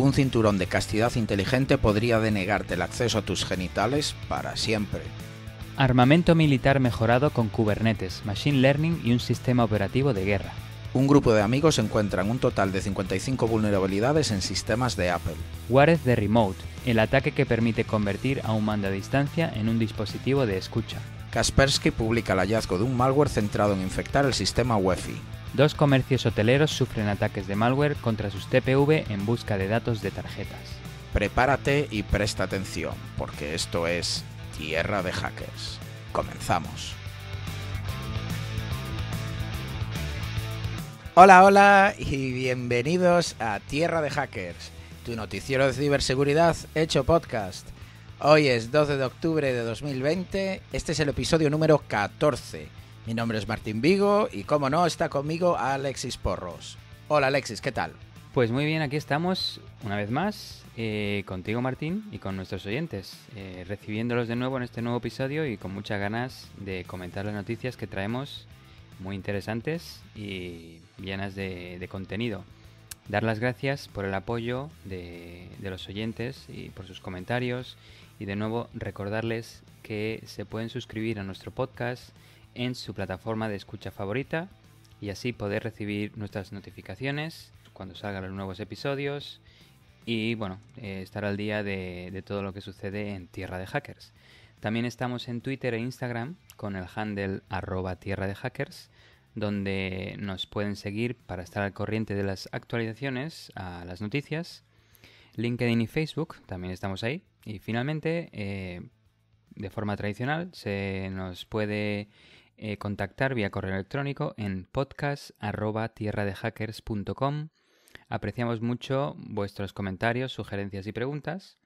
Un cinturón de castidad inteligente podría denegarte el acceso a tus genitales para siempre. Armamento militar mejorado con Kubernetes, Machine Learning y un sistema operativo de guerra. Un grupo de amigos encuentran un total de 55 vulnerabilidades en sistemas de Apple. Warez de Remote, el ataque que permite convertir a un mando a distancia en un dispositivo de escucha. Kaspersky publica el hallazgo de un malware centrado en infectar el sistema Wi-Fi. 2 comercios hoteleros sufren ataques de malware contra sus TPV en busca de datos de tarjetas. Prepárate y presta atención, porque esto es Tierra de Hackers. Comenzamos. Hola, hola y bienvenidos a Tierra de Hackers, tu noticiero de ciberseguridad hecho podcast. Hoy es 12 de octubre de 2020, este es el episodio número 14. Mi nombre es Martín Vigo y, como no, está conmigo Alexis Porros. Hola Alexis, ¿qué tal? Pues muy bien, aquí estamos una vez más contigo Martín y con nuestros oyentes, recibiéndolos de nuevo en este nuevo episodio y con muchas ganas de comentar las noticias que traemos, muy interesantes y llenas de contenido. Dar las gracias por el apoyo de los oyentes y por sus comentarios y de nuevo recordarles que se pueden suscribir a nuestro podcast en su plataforma de escucha favorita y así poder recibir nuestras notificaciones cuando salgan los nuevos episodios y bueno, estar al día de todo lo que sucede en Tierra de Hackers. También estamos en Twitter e Instagram con el handle @tierradehackers, donde nos pueden seguir para estar al corriente de las actualizaciones a las noticias. LinkedIn y Facebook, también estamos ahí. Y finalmente, de forma tradicional, se nos puede contactar vía correo electrónico en podcast@tierradehackers.com. Apreciamos mucho vuestros comentarios, sugerencias y preguntas.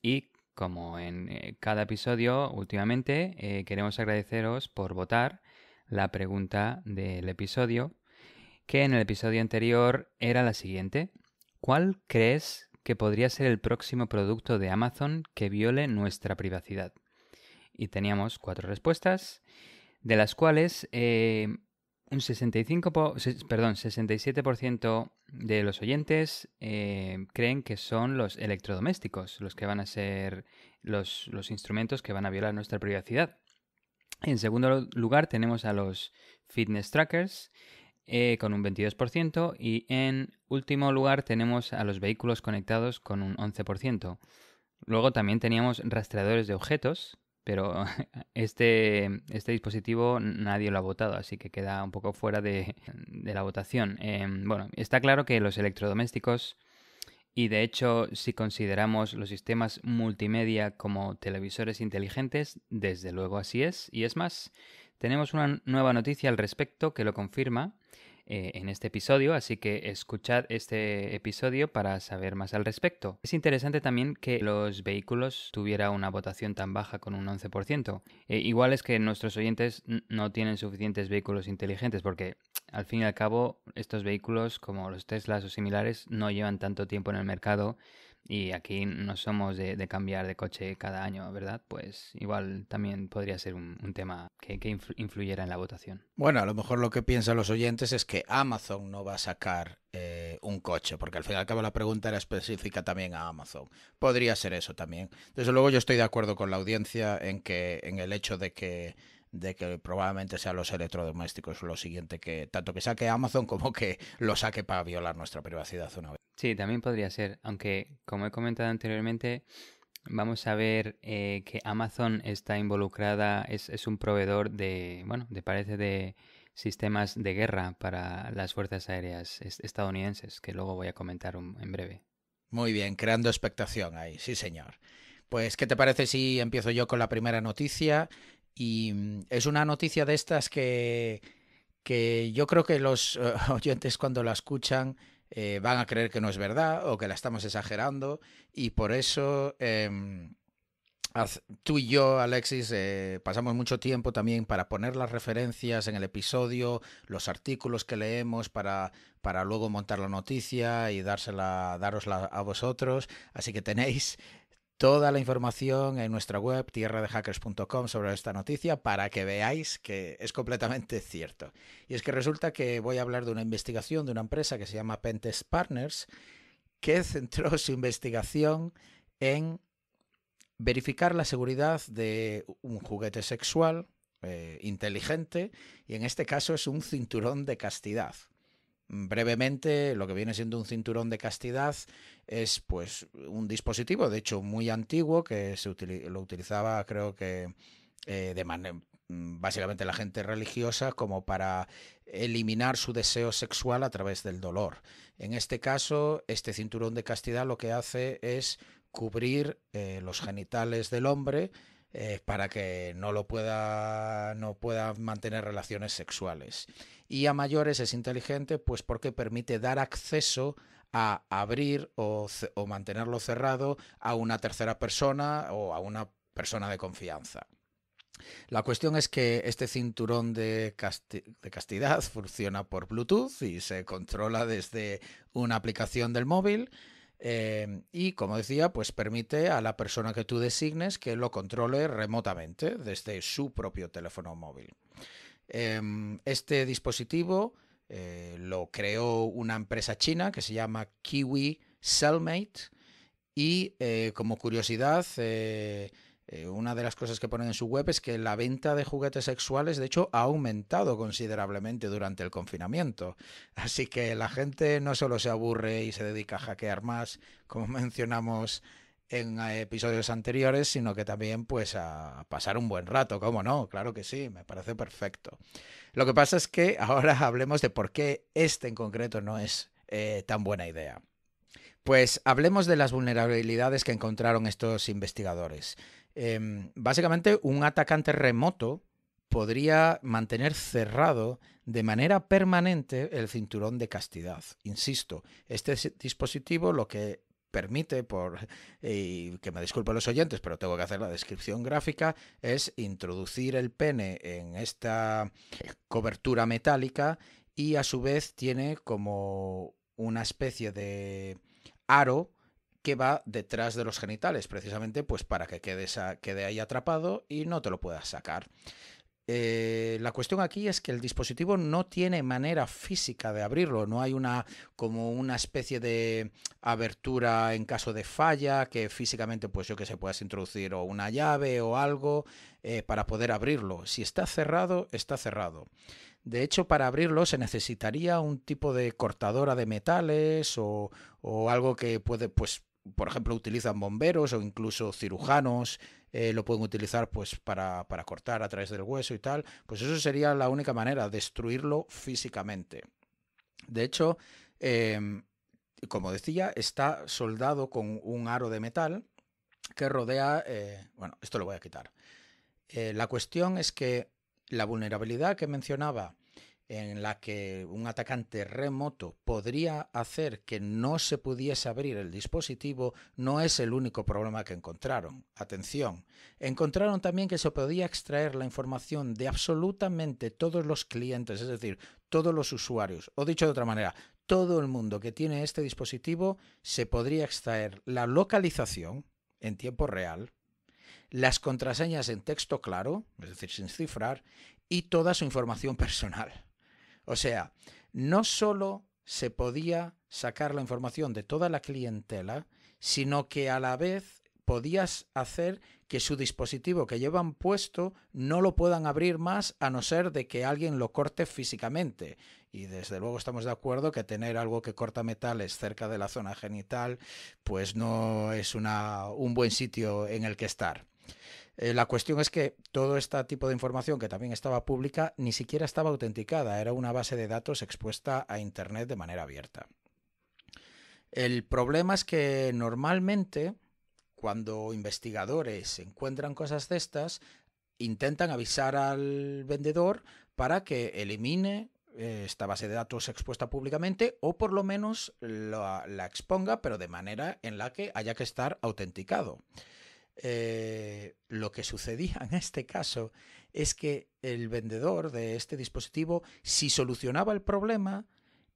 Y como en cada episodio últimamente, queremos agradeceros por votar la pregunta del episodio, que en el episodio anterior era la siguiente. ¿Cuál crees que podría ser el próximo producto de Amazon que viole nuestra privacidad? Y teníamos 4 respuestas, de las cuales un 67% de los oyentes creen que son los electrodomésticos los que van a ser los instrumentos que van a violar nuestra privacidad. En segundo lugar tenemos a los fitness trackers con un 22% y en último lugar tenemos a los vehículos conectados con un 11%. Luego también teníamos rastreadores de objetos, pero este dispositivo nadie lo ha votado, así que queda un poco fuera de la votación. Bueno, está claro que los electrodomésticos, y de hecho si consideramos los sistemas multimedia como televisores inteligentes, desde luego así es. Y es más, tenemos una nueva noticia al respecto que lo confirma en este episodio, así que escuchad este episodio para saber más al respecto. Es interesante también que los vehículos tuviera una votación tan baja con un 11%. Igual es que nuestros oyentes no tienen suficientes vehículos inteligentes porque al fin y al cabo estos vehículos como los Teslas o similares no llevan tanto tiempo en el mercado y aquí no somos de cambiar de coche cada año, ¿verdad? Pues igual también podría ser un tema que influyera en la votación. Bueno, a lo mejor lo que piensan los oyentes es que Amazon no va a sacar un coche, porque al fin y al cabo la pregunta era específica también a Amazon. Podría ser eso también. Desde luego yo estoy de acuerdo con la audiencia en el hecho de que probablemente sean los electrodomésticos lo siguiente, que tanto que saque Amazon como que lo saque para violar nuestra privacidad una vez. Sí, también podría ser, aunque como he comentado anteriormente, vamos a ver que Amazon está involucrada, es un proveedor de sistemas de guerra para las fuerzas aéreas estadounidenses, que luego voy a comentar en breve. Muy bien, creando expectación ahí, sí señor. Pues, ¿qué te parece si empiezo yo con la primera noticia? Y es una noticia de estas que yo creo que los oyentes cuando la escuchan van a creer que no es verdad o que la estamos exagerando y por eso tú y yo, Alexis, pasamos mucho tiempo también para poner las referencias en el episodio, los artículos que leemos para luego montar la noticia y darosla a vosotros. Así que tenéis toda la información en nuestra web tierradehackers.com sobre esta noticia para que veáis que es completamente cierto. Y es que resulta que voy a hablar de una investigación de una empresa que se llama Pentest Partners que centró su investigación en verificar la seguridad de un juguete sexual inteligente, y en este caso es un cinturón de castidad. Brevemente, lo que viene siendo un cinturón de castidad es pues un dispositivo, de hecho muy antiguo, que lo utilizaba, creo que de manera básicamente la gente religiosa, como para eliminar su deseo sexual a través del dolor. En este caso, este cinturón de castidad lo que hace es cubrir los genitales del hombre para que no pueda mantener relaciones sexuales. Y a mayores es inteligente pues porque permite dar acceso a abrir o mantenerlo cerrado a una tercera persona o a una persona de confianza. La cuestión es que este cinturón de castidad funciona por Bluetooth y se controla desde una aplicación del móvil. Y como decía, pues permite a la persona que tú designes que lo controle remotamente desde su propio teléfono móvil. Este dispositivo lo creó una empresa china que se llama Kiwi Cellmate, y como curiosidad, una de las cosas que ponen en su web es que la venta de juguetes sexuales, de hecho, ha aumentado considerablemente durante el confinamiento. Así que la gente no solo se aburre y se dedica a hackear más, como mencionamos en episodios anteriores, sino que también pues a pasar un buen rato. ¿Cómo no? Claro que sí, me parece perfecto. Lo que pasa es que ahora hablemos de por qué este en concreto no es tan buena idea. Pues hablemos de las vulnerabilidades que encontraron estos investigadores. Básicamente, un atacante remoto podría mantener cerrado de manera permanente el cinturón de castidad. Insisto, este dispositivo lo que permite, y que me disculpen los oyentes, pero tengo que hacer la descripción gráfica, es introducir el pene en esta cobertura metálica y a su vez tiene como una especie de aro que va detrás de los genitales, precisamente pues para que quede ahí atrapado y no te lo puedas sacar. La cuestión aquí es que el dispositivo no tiene manera física de abrirlo, no hay como una especie de abertura en caso de falla, que físicamente pues yo que sé, puedas introducir o una llave o algo para poder abrirlo. Si está cerrado, está cerrado. De hecho, para abrirlo se necesitaría un tipo de cortadora de metales o algo que puede, pues, por ejemplo, utilizan bomberos o incluso cirujanos, lo pueden utilizar pues para cortar a través del hueso y tal. Pues eso sería la única manera, destruirlo físicamente. De hecho, como decía, está soldado con un aro de metal que rodea... bueno, esto lo voy a quitar. La cuestión es que la vulnerabilidad que mencionaba, en la que un atacante remoto podría hacer que no se pudiese abrir el dispositivo, no es el único problema que encontraron. Atención, encontraron también que se podía extraer la información de absolutamente todos los clientes, es decir, todos los usuarios, o dicho de otra manera, todo el mundo que tiene este dispositivo, se podría extraer la localización en tiempo real, las contraseñas en texto claro, es decir, sin cifrar, y toda su información personal. O sea, no solo se podía sacar la información de toda la clientela, sino que a la vez podías hacer que su dispositivo que llevan puesto no lo puedan abrir más a no ser de que alguien lo corte físicamente. Y desde luego estamos de acuerdo que tener algo que corta metales cerca de la zona genital pues no es un buen sitio en el que estar. La cuestión es que todo este tipo de información, que también estaba pública, ni siquiera estaba autenticada, era una base de datos expuesta a Internet de manera abierta. El problema es que normalmente, cuando investigadores encuentran cosas de estas, intentan avisar al vendedor para que elimine esta base de datos expuesta públicamente, o por lo menos la exponga, pero de manera en la que haya que estar autenticado. Lo que sucedía en este caso es que el vendedor de este dispositivo, si solucionaba el problema,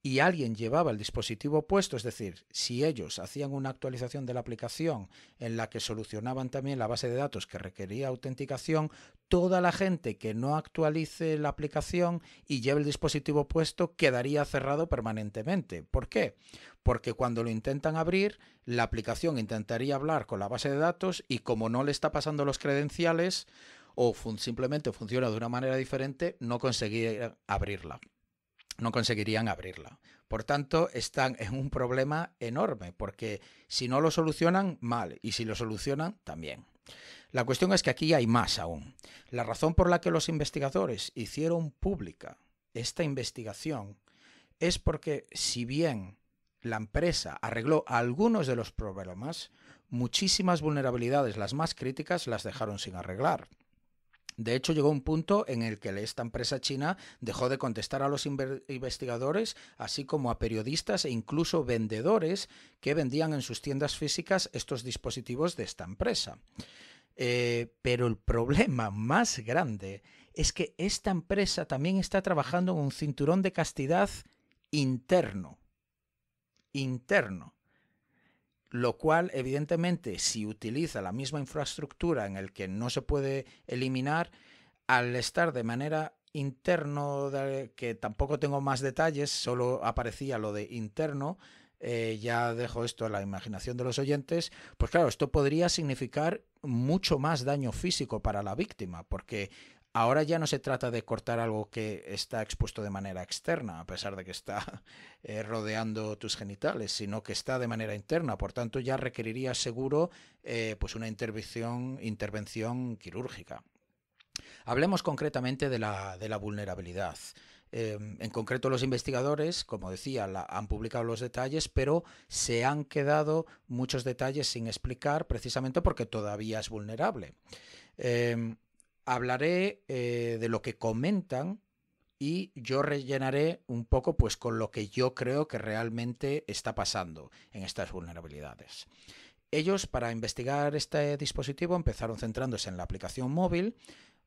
y alguien llevaba el dispositivo puesto, es decir, si ellos hacían una actualización de la aplicación en la que solucionaban también la base de datos que requería autenticación, toda la gente que no actualice la aplicación y lleve el dispositivo puesto quedaría cerrado permanentemente. ¿Por qué? Porque cuando lo intentan abrir, la aplicación intentaría hablar con la base de datos y como no le está pasando los credenciales o simplemente funciona de una manera diferente, no conseguirían abrirla. Por tanto, están en un problema enorme, porque si no lo solucionan, mal, y si lo solucionan, también. La cuestión es que aquí hay más aún. La razón por la que los investigadores hicieron pública esta investigación es porque, si bien la empresa arregló algunos de los problemas, muchísimas vulnerabilidades, las más críticas, las dejaron sin arreglar. De hecho, llegó un punto en el que esta empresa china dejó de contestar a los investigadores, así como a periodistas e incluso vendedores que vendían en sus tiendas físicas estos dispositivos de esta empresa. Pero el problema más grande es que esta empresa también está trabajando en un cinturón de castidad interno. Lo cual, evidentemente, si utiliza la misma infraestructura en el que no se puede eliminar, al estar de manera interno, que tampoco tengo más detalles, solo aparecía lo de interno, ya dejo esto a la imaginación de los oyentes, pues claro, esto podría significar mucho más daño físico para la víctima, porque ahora ya no se trata de cortar algo que está expuesto de manera externa, a pesar de que está rodeando tus genitales, sino que está de manera interna. Por tanto, ya requeriría seguro pues una intervención quirúrgica. Hablemos concretamente de la vulnerabilidad. En concreto, los investigadores, como decía, han publicado los detalles, pero se han quedado muchos detalles sin explicar precisamente porque todavía es vulnerable. Hablaré de lo que comentan y yo rellenaré un poco pues con lo que yo creo que realmente está pasando en estas vulnerabilidades. Ellos, para investigar este dispositivo, empezaron centrándose en la aplicación móvil,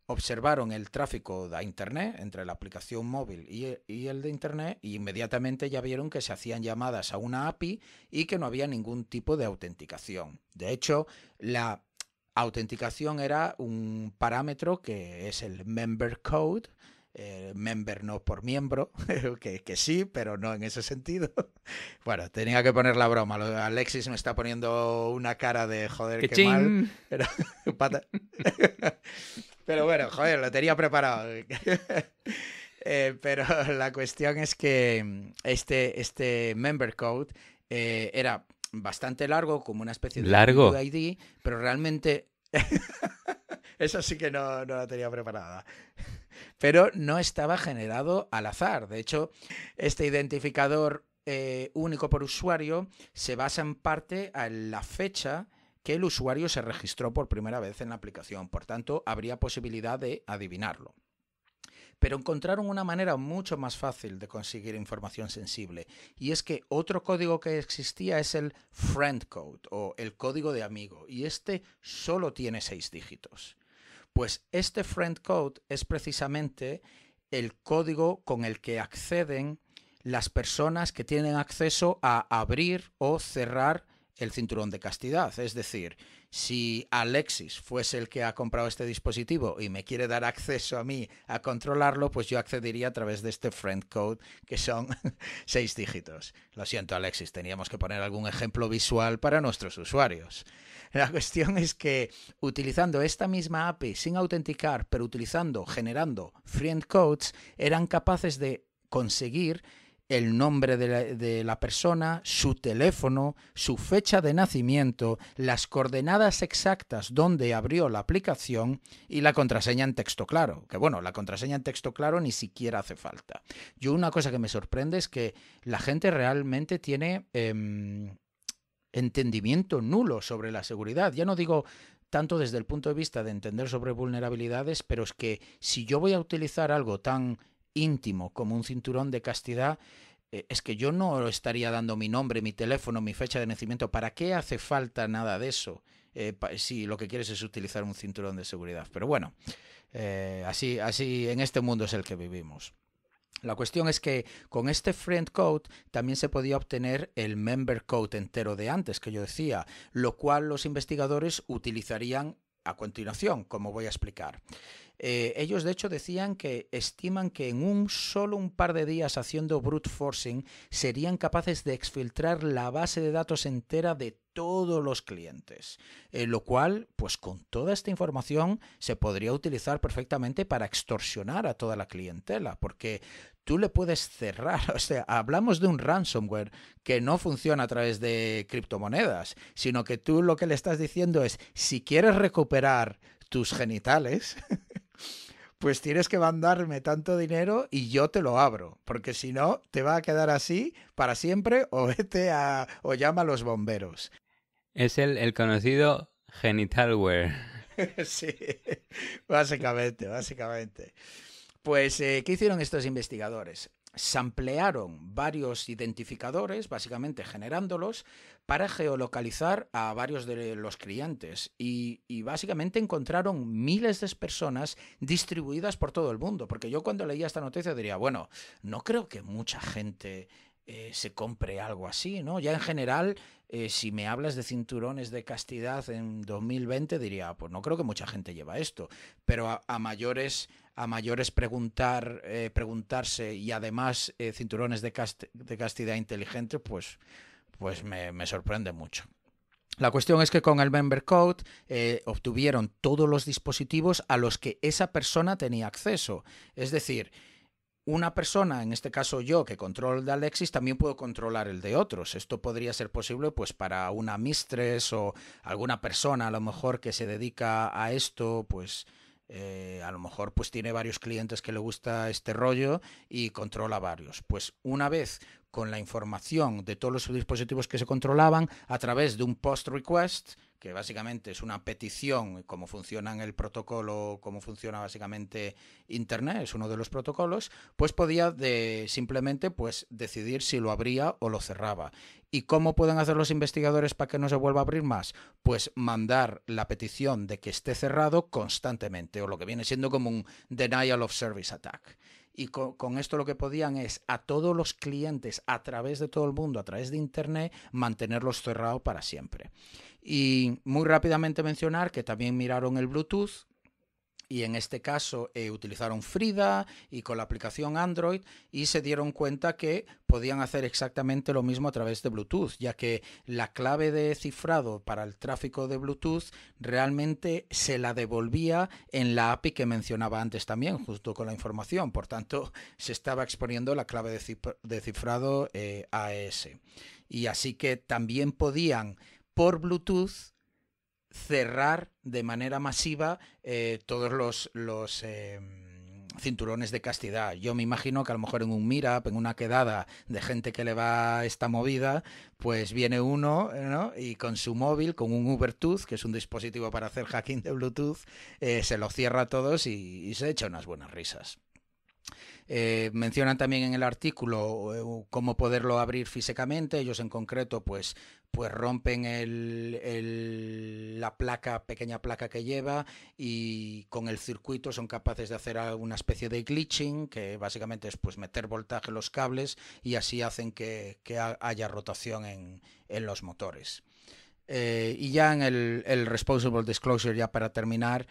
observaron el tráfico de Internet entre la aplicación móvil y el de Internet y inmediatamente ya vieron que se hacían llamadas a una API y que no había ningún tipo de autenticación. De hecho, la autenticación era un parámetro que es el member code, member no por miembro, que sí, pero no en ese sentido. Bueno, tenía que poner la broma. Alexis me está poniendo una cara de joder, qué mal. Pero, pero bueno, joder, lo tenía preparado. Pero la cuestión es que este member code era bastante largo, como una especie de UID, pero realmente eso sí que no la tenía preparada. Pero no estaba generado al azar. De hecho, este identificador único por usuario se basa en parte en la fecha que el usuario se registró por primera vez en la aplicación. Por tanto, habría posibilidad de adivinarlo. Pero encontraron una manera mucho más fácil de conseguir información sensible, y es que otro código que existía es el friend code o el código de amigo, y este solo tiene 6 dígitos. Pues este friend code es precisamente el código con el que acceden las personas que tienen acceso a abrir o cerrar el cinturón de castidad. Es decir, si Alexis fuese el que ha comprado este dispositivo y me quiere dar acceso a mí a controlarlo, pues yo accedería a través de este friend code, que son 6 dígitos. Lo siento, Alexis, teníamos que poner algún ejemplo visual para nuestros usuarios. La cuestión es que utilizando esta misma API sin autenticar, pero generando friend codes, eran capaces de conseguir el nombre de la persona, su teléfono, su fecha de nacimiento, las coordenadas exactas donde abrió la aplicación y la contraseña en texto claro. Que bueno, la contraseña en texto claro ni siquiera hace falta. Yo una cosa que me sorprende es que la gente realmente tiene entendimiento nulo sobre la seguridad. Ya no digo tanto desde el punto de vista de entender sobre vulnerabilidades, pero es que si yo voy a utilizar algo tan íntimo como un cinturón de castidad, es que yo no estaría dando mi nombre, mi teléfono, mi fecha de nacimiento. ¿Para qué hace falta nada de eso? Si lo que quieres es utilizar un cinturón de seguridad. Pero bueno, así en este mundo es el que vivimos. La cuestión es que con este friend code también se podía obtener el member code entero de antes, que yo decía, lo cual los investigadores utilizarían a continuación, como voy a explicar. Ellos de hecho decían que estiman que en un par de días haciendo brute forcing serían capaces de exfiltrar la base de datos entera de todos los clientes, lo cual pues con toda esta información se podría utilizar perfectamente para extorsionar a toda la clientela, porque tú le puedes cerrar, o sea, hablamos de un ransomware que no funciona a través de criptomonedas, sino que tú lo que le estás diciendo es, si quieres recuperar tus genitales, pues tienes que mandarme tanto dinero y yo te lo abro, porque si no te va a quedar así para siempre o llama a los bomberos. Es el conocido genitalware. Sí, básicamente. Pues, ¿qué hicieron estos investigadores? Samplearon varios identificadores, básicamente generándolos, para geolocalizar a varios de los clientes y básicamente encontraron miles de personas distribuidas por todo el mundo, porque yo cuando leía esta noticia diría, bueno, no creo que mucha gente se compre algo así, ¿no? Ya en general, si me hablas de cinturones de castidad en 2020, diría, pues no creo que mucha gente lleva esto, pero a mayores preguntarse y además cinturones de castidad inteligente, pues me sorprende mucho. La cuestión es que con el Member Code obtuvieron todos los dispositivos a los que esa persona tenía acceso. Es decir, una persona, en este caso yo, que controlo el de Alexis, también puedo controlar el de otros. Esto podría ser posible pues para una mistress o alguna persona a lo mejor que se dedica a esto, pues a lo mejor pues tiene varios clientes que le gusta este rollo y controla varios. Pues una vez con la información de todos los dispositivos que se controlaban a través de un post request, que básicamente es una petición, como funciona en el protocolo, como funciona básicamente Internet, es uno de los protocolos, pues podía simplemente pues decidir si lo abría o lo cerraba. ¿Y cómo pueden hacer los investigadores para que no se vuelva a abrir más? Pues mandar la petición de que esté cerrado constantemente, o lo que viene siendo como un denial of service attack. Y con esto lo que podían es a todos los clientes a través de todo el mundo, a través de Internet, mantenerlos cerrados para siempre. Y muy rápidamente mencionar que también miraron el Bluetooth y en este caso utilizaron Frida y con la aplicación Android y se dieron cuenta que podían hacer exactamente lo mismo a través de Bluetooth, ya que la clave de cifrado para el tráfico de Bluetooth realmente se la devolvía en la API que mencionaba antes también, justo con la información. Por tanto, se estaba exponiendo la clave de cifrado AES. Y así que también podían, por Bluetooth, cerrar de manera masiva todos los cinturones de castidad. Yo me imagino que a lo mejor en un meetup, en una quedada de gente que le va esta movida, pues viene uno, ¿no? Y con su móvil, con un Ubertooth, que es un dispositivo para hacer hacking de Bluetooth, se lo cierra a todos y se echa unas buenas risas. Mencionan también en el artículo cómo poderlo abrir físicamente. Ellos en concreto pues rompen la pequeña placa que lleva y con el circuito son capaces de hacer una especie de glitching, que básicamente es pues meter voltaje en los cables y así hacen que haya rotación en los motores. Y ya en el Responsible Disclosure, ya para terminar,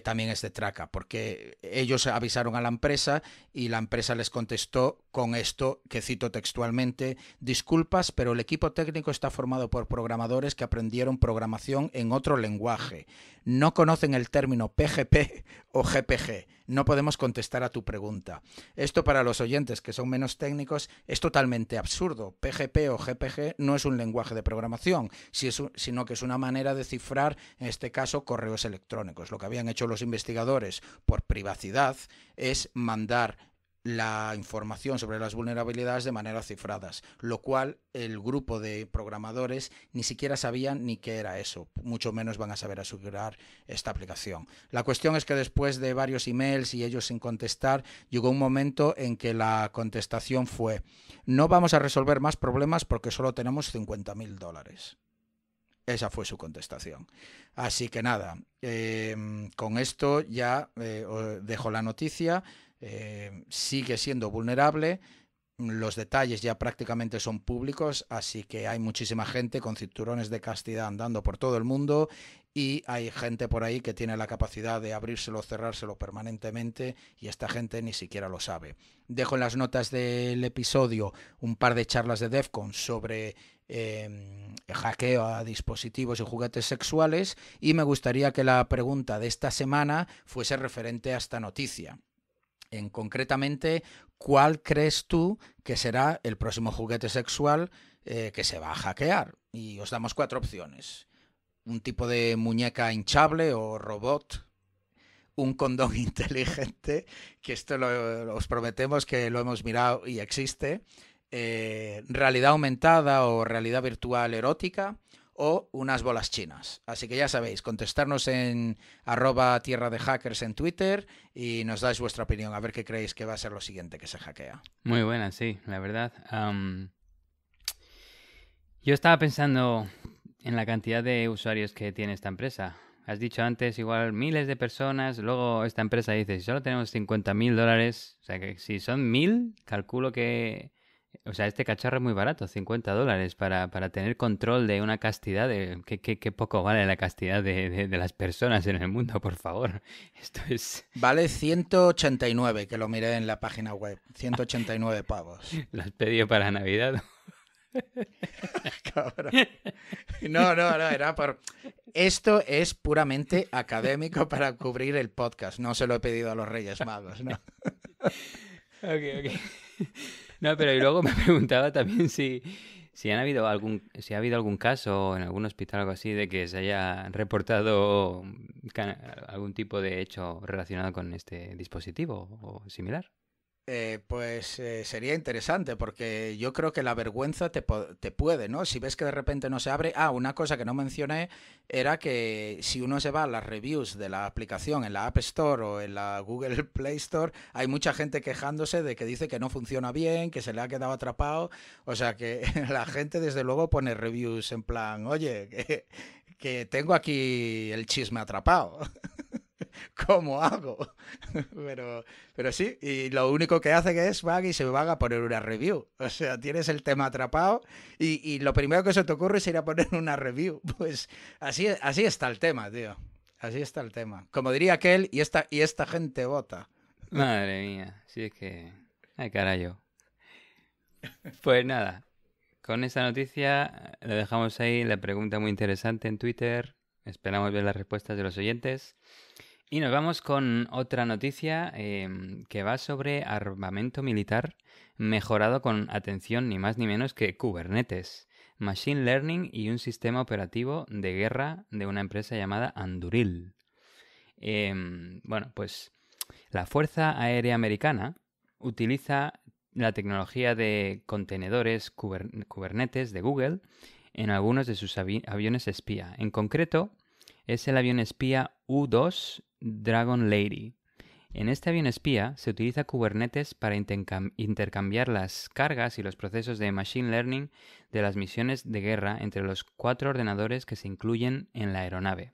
también es de traca, porque ellos avisaron a la empresa y la empresa les contestó con esto, que cito textualmente: disculpas, pero el equipo técnico está formado por programadores que aprendieron programación en otro lenguaje. No conocen el término PGP o GPG. No podemos contestar a tu pregunta. Esto, para los oyentes que son menos técnicos, es totalmente absurdo. PGP o GPG no es un lenguaje de programación, sino que es una manera de cifrar, en este caso, correos electrónicos. Lo que habían hecho los investigadores por privacidad es mandar la información sobre las vulnerabilidades de manera cifradas, lo cual el grupo de programadores ni siquiera sabían ni qué era eso, mucho menos van a saber asegurar esta aplicación. La cuestión es que después de varios emails y ellos sin contestar, llegó un momento en que la contestación fue: no vamos a resolver más problemas porque solo tenemos $50,000. Esa fue su contestación. Así que nada, con esto ya os dejo la noticia. sigue siendo vulnerable. Los detalles ya prácticamente son públicos, así que hay muchísima gente con cinturones de castidad andando por todo el mundo y hay gente por ahí que tiene la capacidad de abrírselo o cerrárselo permanentemente y esta gente ni siquiera lo sabe. Dejo en las notas del episodio un par de charlas de DEF CON sobre hackeo a dispositivos y juguetes sexuales y me gustaría que la pregunta de esta semana fuese referente a esta noticia. Concretamente, ¿cuál crees tú que será el próximo juguete sexual que se va a hackear? Y os damos 4 opciones. Un tipo de muñeca hinchable o robot, un condón inteligente, que esto os prometemos que lo hemos mirado y existe, realidad aumentada o realidad virtual erótica, o unas bolas chinas. Así que ya sabéis, contestarnos en @tierradehackers en Twitter y nos dais vuestra opinión, a ver qué creéis que va a ser lo siguiente que se hackea. Muy buena, sí, la verdad. Yo estaba pensando en la cantidad de usuarios que tiene esta empresa. Has dicho antes igual miles de personas, luego esta empresa dice, si solo tenemos $50,000, o sea que si son 1.000, calculo que... O sea, este cacharro es muy barato, $50 para tener control de una castidad. ¿Qué poco vale la castidad de las personas en el mundo, por favor? Esto es... Vale 189, que lo miré en la página web. 189 pavos. ¿Lo has pedido para Navidad? Cabrón. No, era por... Esto es puramente académico para cubrir el podcast. No se lo he pedido a los Reyes Magos, ¿no? Ok. No, pero y luego me preguntaba también si ha habido algún caso en algún hospital o algo así de que se haya reportado algún tipo de hecho relacionado con este dispositivo o similar. Pues sería interesante porque yo creo que la vergüenza te puede, ¿no? Si ves que de repente no se abre... una cosa que no mencioné era que si uno se va a las reviews de la aplicación en la App Store o en la Google Play Store, hay mucha gente quejándose de que dice que no funciona bien, que se le ha quedado atrapado. O sea que la gente desde luego pone reviews en plan, oye, que tengo aquí el chisme atrapado. ¿Cómo hago? pero sí, y lo único que hace que es y se van a poner una review. O sea, tienes el tema atrapado y lo primero que se te ocurre es ir a poner una review. Pues así está el tema, tío. Así está el tema. Como diría aquel, y esta gente vota. Madre mía, sí es que... Ay, carajo. Pues nada, con esta noticia lo dejamos ahí, la pregunta muy interesante en Twitter. Esperamos ver las respuestas de los oyentes. Y nos vamos con otra noticia que va sobre armamento militar mejorado con, atención, ni más ni menos que Kubernetes, Machine Learning y un sistema operativo de guerra de una empresa llamada Anduril. Bueno, pues la Fuerza Aérea Americana utiliza la tecnología de contenedores Kubernetes de Google en algunos de sus aviones espía. En concreto, es el avión espía U-2 Dragon Lady. En este avión espía se utiliza Kubernetes para intercambiar las cargas y los procesos de Machine Learning de las misiones de guerra entre los 4 ordenadores que se incluyen en la aeronave,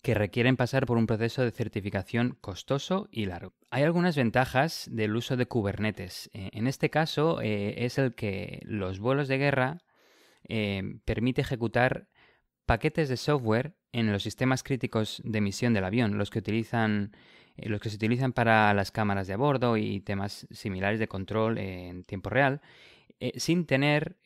que requieren pasar por un proceso de certificación costoso y largo. Hay algunas ventajas del uso de Kubernetes. En este caso es el que los vuelos de guerra permite ejecutar paquetes de software en los sistemas críticos de misión del avión, los que se utilizan para las cámaras de a bordo y temas similares de control en tiempo real, sin tener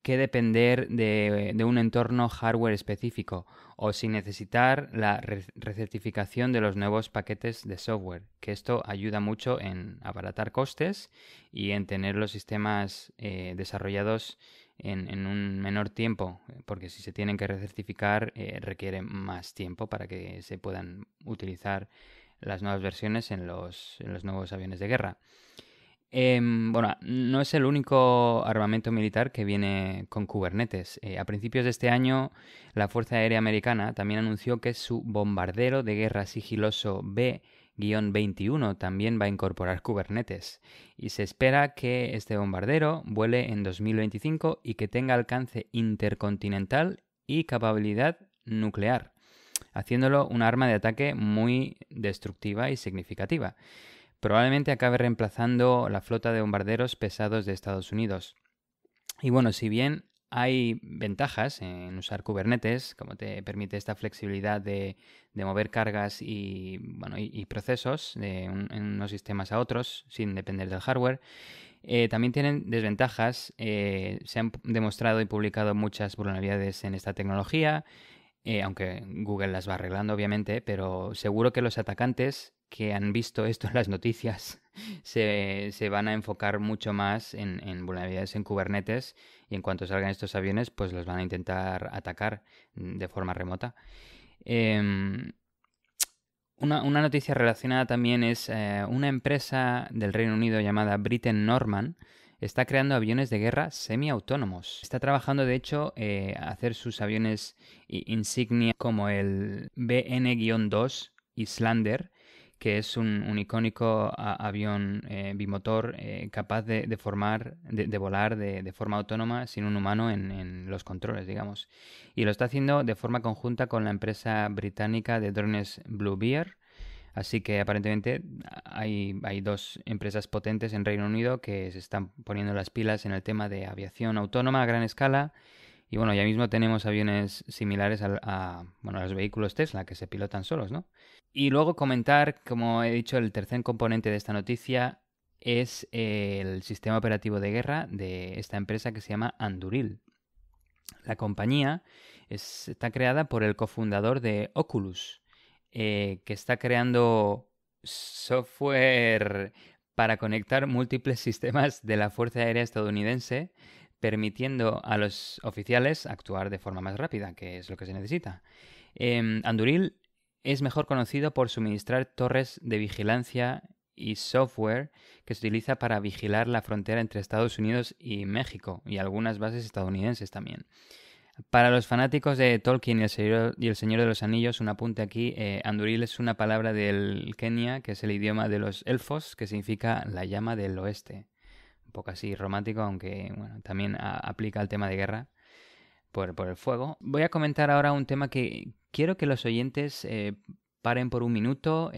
que depender de un entorno hardware específico o sin necesitar la recertificación de los nuevos paquetes de software, que esto ayuda mucho en abaratar costes y en tener los sistemas desarrollados en un menor tiempo, porque si se tienen que recertificar requiere más tiempo para que se puedan utilizar las nuevas versiones en los nuevos aviones de guerra. Bueno, no es el único armamento militar que viene con Kubernetes. A principios de este año, la Fuerza Aérea Americana también anunció que su bombardero de guerra sigiloso B-21 también va a incorporar Kubernetes. Y se espera que este bombardero vuele en 2025 y que tenga alcance intercontinental y capacidad nuclear, haciéndolo un arma de ataque muy destructiva y significativa. probablemente acabe reemplazando la flota de bombarderos pesados de Estados Unidos. Y bueno, si bien hay ventajas en usar Kubernetes, como te permite esta flexibilidad de mover cargas y, bueno, y procesos en unos sistemas a otros sin depender del hardware, también tienen desventajas. Se han demostrado y publicado muchas vulnerabilidades en esta tecnología, aunque Google las va arreglando, obviamente, pero seguro que los atacantes que han visto esto en las noticias se van a enfocar mucho más en vulnerabilidades en Kubernetes, y en cuanto salgan estos aviones, pues los van a intentar atacar de forma remota. Una noticia relacionada también es una empresa del Reino Unido llamada Britten Norman está creando aviones de guerra semiautónomos. Está trabajando, de hecho, a hacer sus aviones insignia como el BN-2 Islander, que es un icónico avión bimotor capaz de volar de forma autónoma sin un humano en los controles, digamos. Y lo está haciendo de forma conjunta con la empresa británica de drones Blue Bear. Así que aparentemente hay dos empresas potentes en Reino Unido que se están poniendo las pilas en el tema de aviación autónoma a gran escala. Y bueno, ya mismo tenemos aviones similares a los vehículos Tesla que se pilotan solos, ¿no? Y luego comentar, como he dicho, el tercer componente de esta noticia es el sistema operativo de guerra de esta empresa que se llama Anduril. La compañía está creada por el cofundador de Oculus, que está creando software para conectar múltiples sistemas de la Fuerza Aérea estadounidense, permitiendo a los oficiales actuar de forma más rápida, que es lo que se necesita. Anduril es mejor conocido por suministrar torres de vigilancia y software que se utiliza para vigilar la frontera entre Estados Unidos y México, y algunas bases estadounidenses también. Para los fanáticos de Tolkien y el Señor de los Anillos, un apunte aquí, Anduril es una palabra del Kenia, que es el idioma de los elfos, que significa la llama del oeste. Un poco así romántico, aunque bueno, también aplica al tema de guerra por el fuego. Voy a comentar ahora un tema que quiero que los oyentes paren por un minuto,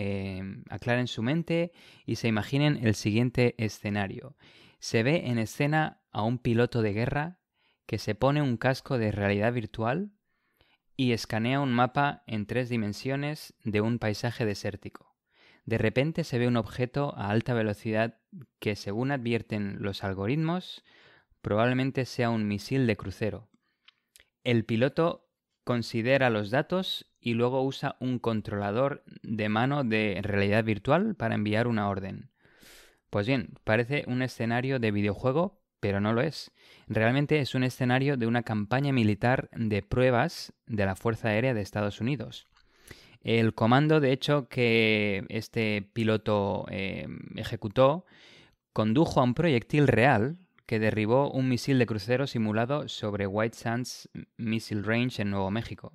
aclaren su mente y se imaginen el siguiente escenario. Se ve en escena a un piloto de guerra que se pone un casco de realidad virtual y escanea un mapa en 3 dimensiones de un paisaje desértico. De repente se ve un objeto a alta velocidad que, según advierten los algoritmos, probablemente sea un misil de crucero. El piloto considera los datos y luego usa un controlador de mano de realidad virtual para enviar una orden. Pues bien, parece un escenario de videojuego, pero no lo es. Realmente es un escenario de una campaña militar de pruebas de la Fuerza Aérea de Estados Unidos. El comando, de hecho, que este piloto ejecutó, condujo a un proyectil real que derribó un misil de crucero simulado sobre White Sands Missile Range en Nuevo México.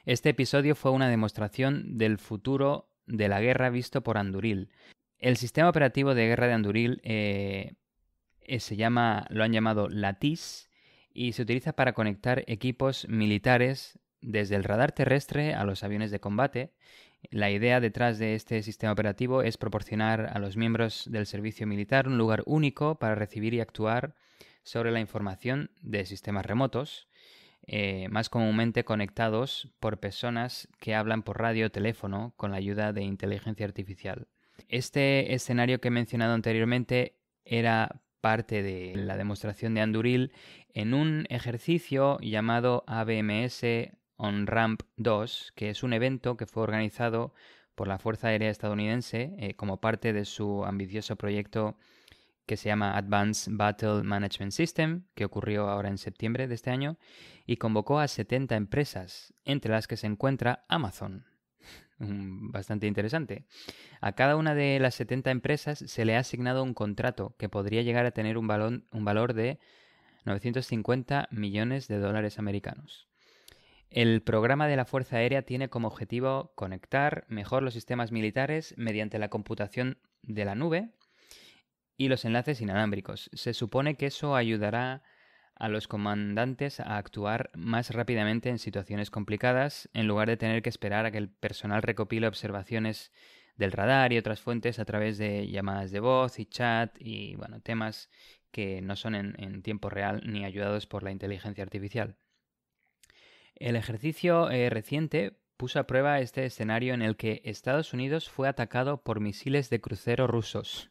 Este episodio fue una demostración del futuro de la guerra visto por Anduril. El sistema operativo de guerra de Anduril lo han llamado Lattice, y se utiliza para conectar equipos militares desde el radar terrestre a los aviones de combate. La idea detrás de este sistema operativo es proporcionar a los miembros del servicio militar un lugar único para recibir y actuar sobre la información de sistemas remotos, más comúnmente conectados por personas que hablan por radio o teléfono con la ayuda de inteligencia artificial. Este escenario que he mencionado anteriormente era parte de la demostración de Anduril en un ejercicio llamado ABMS On-Ramp 2, que es un evento que fue organizado por la Fuerza Aérea estadounidense como parte de su ambicioso proyecto que se llama Advanced Battle Management System, que ocurrió ahora en septiembre de este año, y convocó a 70 empresas, entre las que se encuentra Amazon. Bastante interesante. A cada una de las 70 empresas se le ha asignado un contrato que podría llegar a tener un valor de 950 millones de dólares americanos. El programa de la Fuerza Aérea tiene como objetivo conectar mejor los sistemas militares mediante la computación de la nube y los enlaces inalámbricos. Se supone que eso ayudará a los comandantes a actuar más rápidamente en situaciones complicadas, en lugar de tener que esperar a que el personal recopile observaciones del radar y otras fuentes a través de llamadas de voz y chat y bueno, temas que no son en tiempo real ni ayudados por la inteligencia artificial. El ejercicio reciente puso a prueba este escenario en el que Estados Unidos fue atacado por misiles de crucero rusos.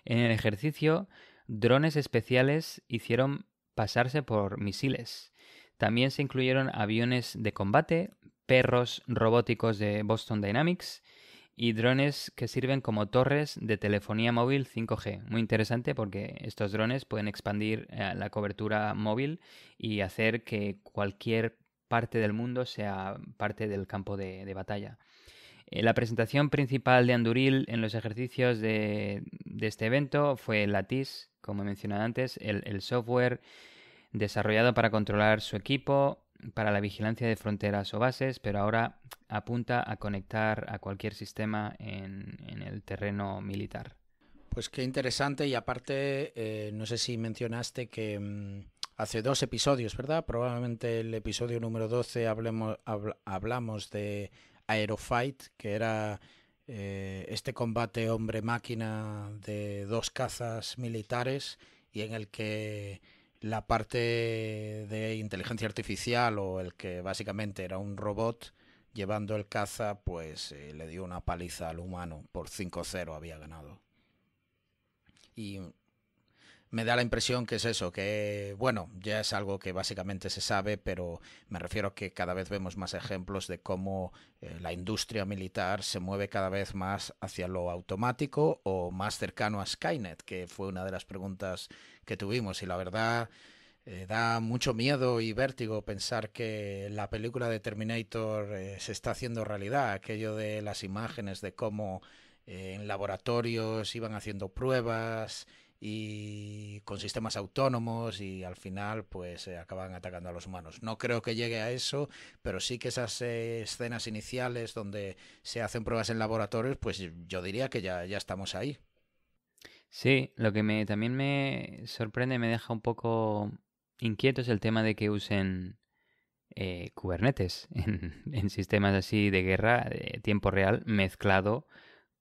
En el ejercicio, drones especiales hicieron pasarse por misiles. También se incluyeron aviones de combate, perros robóticos de Boston Dynamics y drones que sirven como torres de telefonía móvil 5G. Muy interesante porque estos drones pueden expandir la cobertura móvil y hacer que cualquier parte del mundo sea parte del campo de batalla. La presentación principal de Anduril en los ejercicios de este evento fue Lattice, como he mencionado antes, el software desarrollado para controlar su equipo, para la vigilancia de fronteras o bases, pero ahora apunta a conectar a cualquier sistema en el terreno militar. Pues qué interesante y aparte, no sé si mencionaste que hace 2 episodios, ¿verdad? Probablemente el episodio número 12 hablamos de Aerofight, que era este combate hombre-máquina de 2 cazas militares y en el que la parte de inteligencia artificial o el que básicamente era un robot llevando el caza, pues le dio una paliza al humano, por 5-0 había ganado. Y me da la impresión que es eso, que bueno, ya es algo que básicamente se sabe, pero me refiero a que cada vez vemos más ejemplos de cómo la industria militar se mueve cada vez más hacia lo automático o más cercano a Skynet, que fue una de las preguntas que tuvimos. Y la verdad, da mucho miedo y vértigo pensar que la película de Terminator se está haciendo realidad, aquello de las imágenes de cómo en laboratorios iban haciendo pruebas y con sistemas autónomos y al final pues acaban atacando a los humanos. No creo que llegue a eso, pero sí que esas escenas iniciales donde se hacen pruebas en laboratorios, pues yo diría que ya estamos ahí. Sí, lo que también me sorprende, me deja un poco inquieto es el tema de que usen Kubernetes en sistemas así de guerra de tiempo real mezclado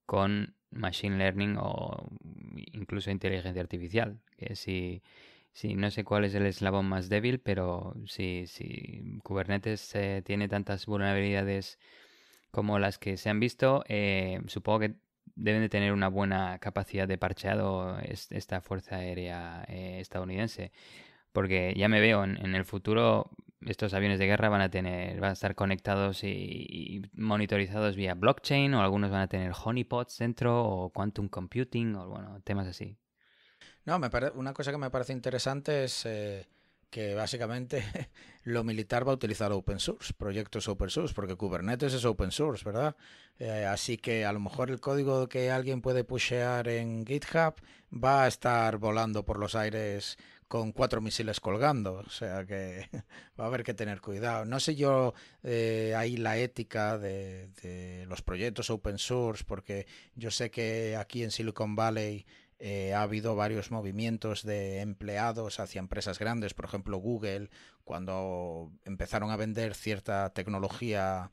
con machine learning o incluso inteligencia artificial. Que si no sé cuál es el eslabón más débil, pero si Kubernetes tiene tantas vulnerabilidades como las que se han visto, supongo que deben de tener una buena capacidad de parcheado esta Fuerza Aérea estadounidense. Porque ya me veo en el futuro estos aviones de guerra van a estar conectados y monitorizados vía blockchain, o algunos van a tener honeypots dentro, o quantum computing, o bueno, temas así. No, una cosa que me parece interesante es que básicamente lo militar va a utilizar open source, proyectos open source, porque Kubernetes es open source, ¿verdad? Así que a lo mejor el código que alguien puede pushear en GitHub va a estar volando por los aires con 4 misiles colgando, o sea que va a haber que tener cuidado. No sé yo ahí la ética de los proyectos open source, porque yo sé que aquí en Silicon Valley ha habido varios movimientos de empleados hacia empresas grandes, por ejemplo Google, cuando empezaron a vender cierta tecnología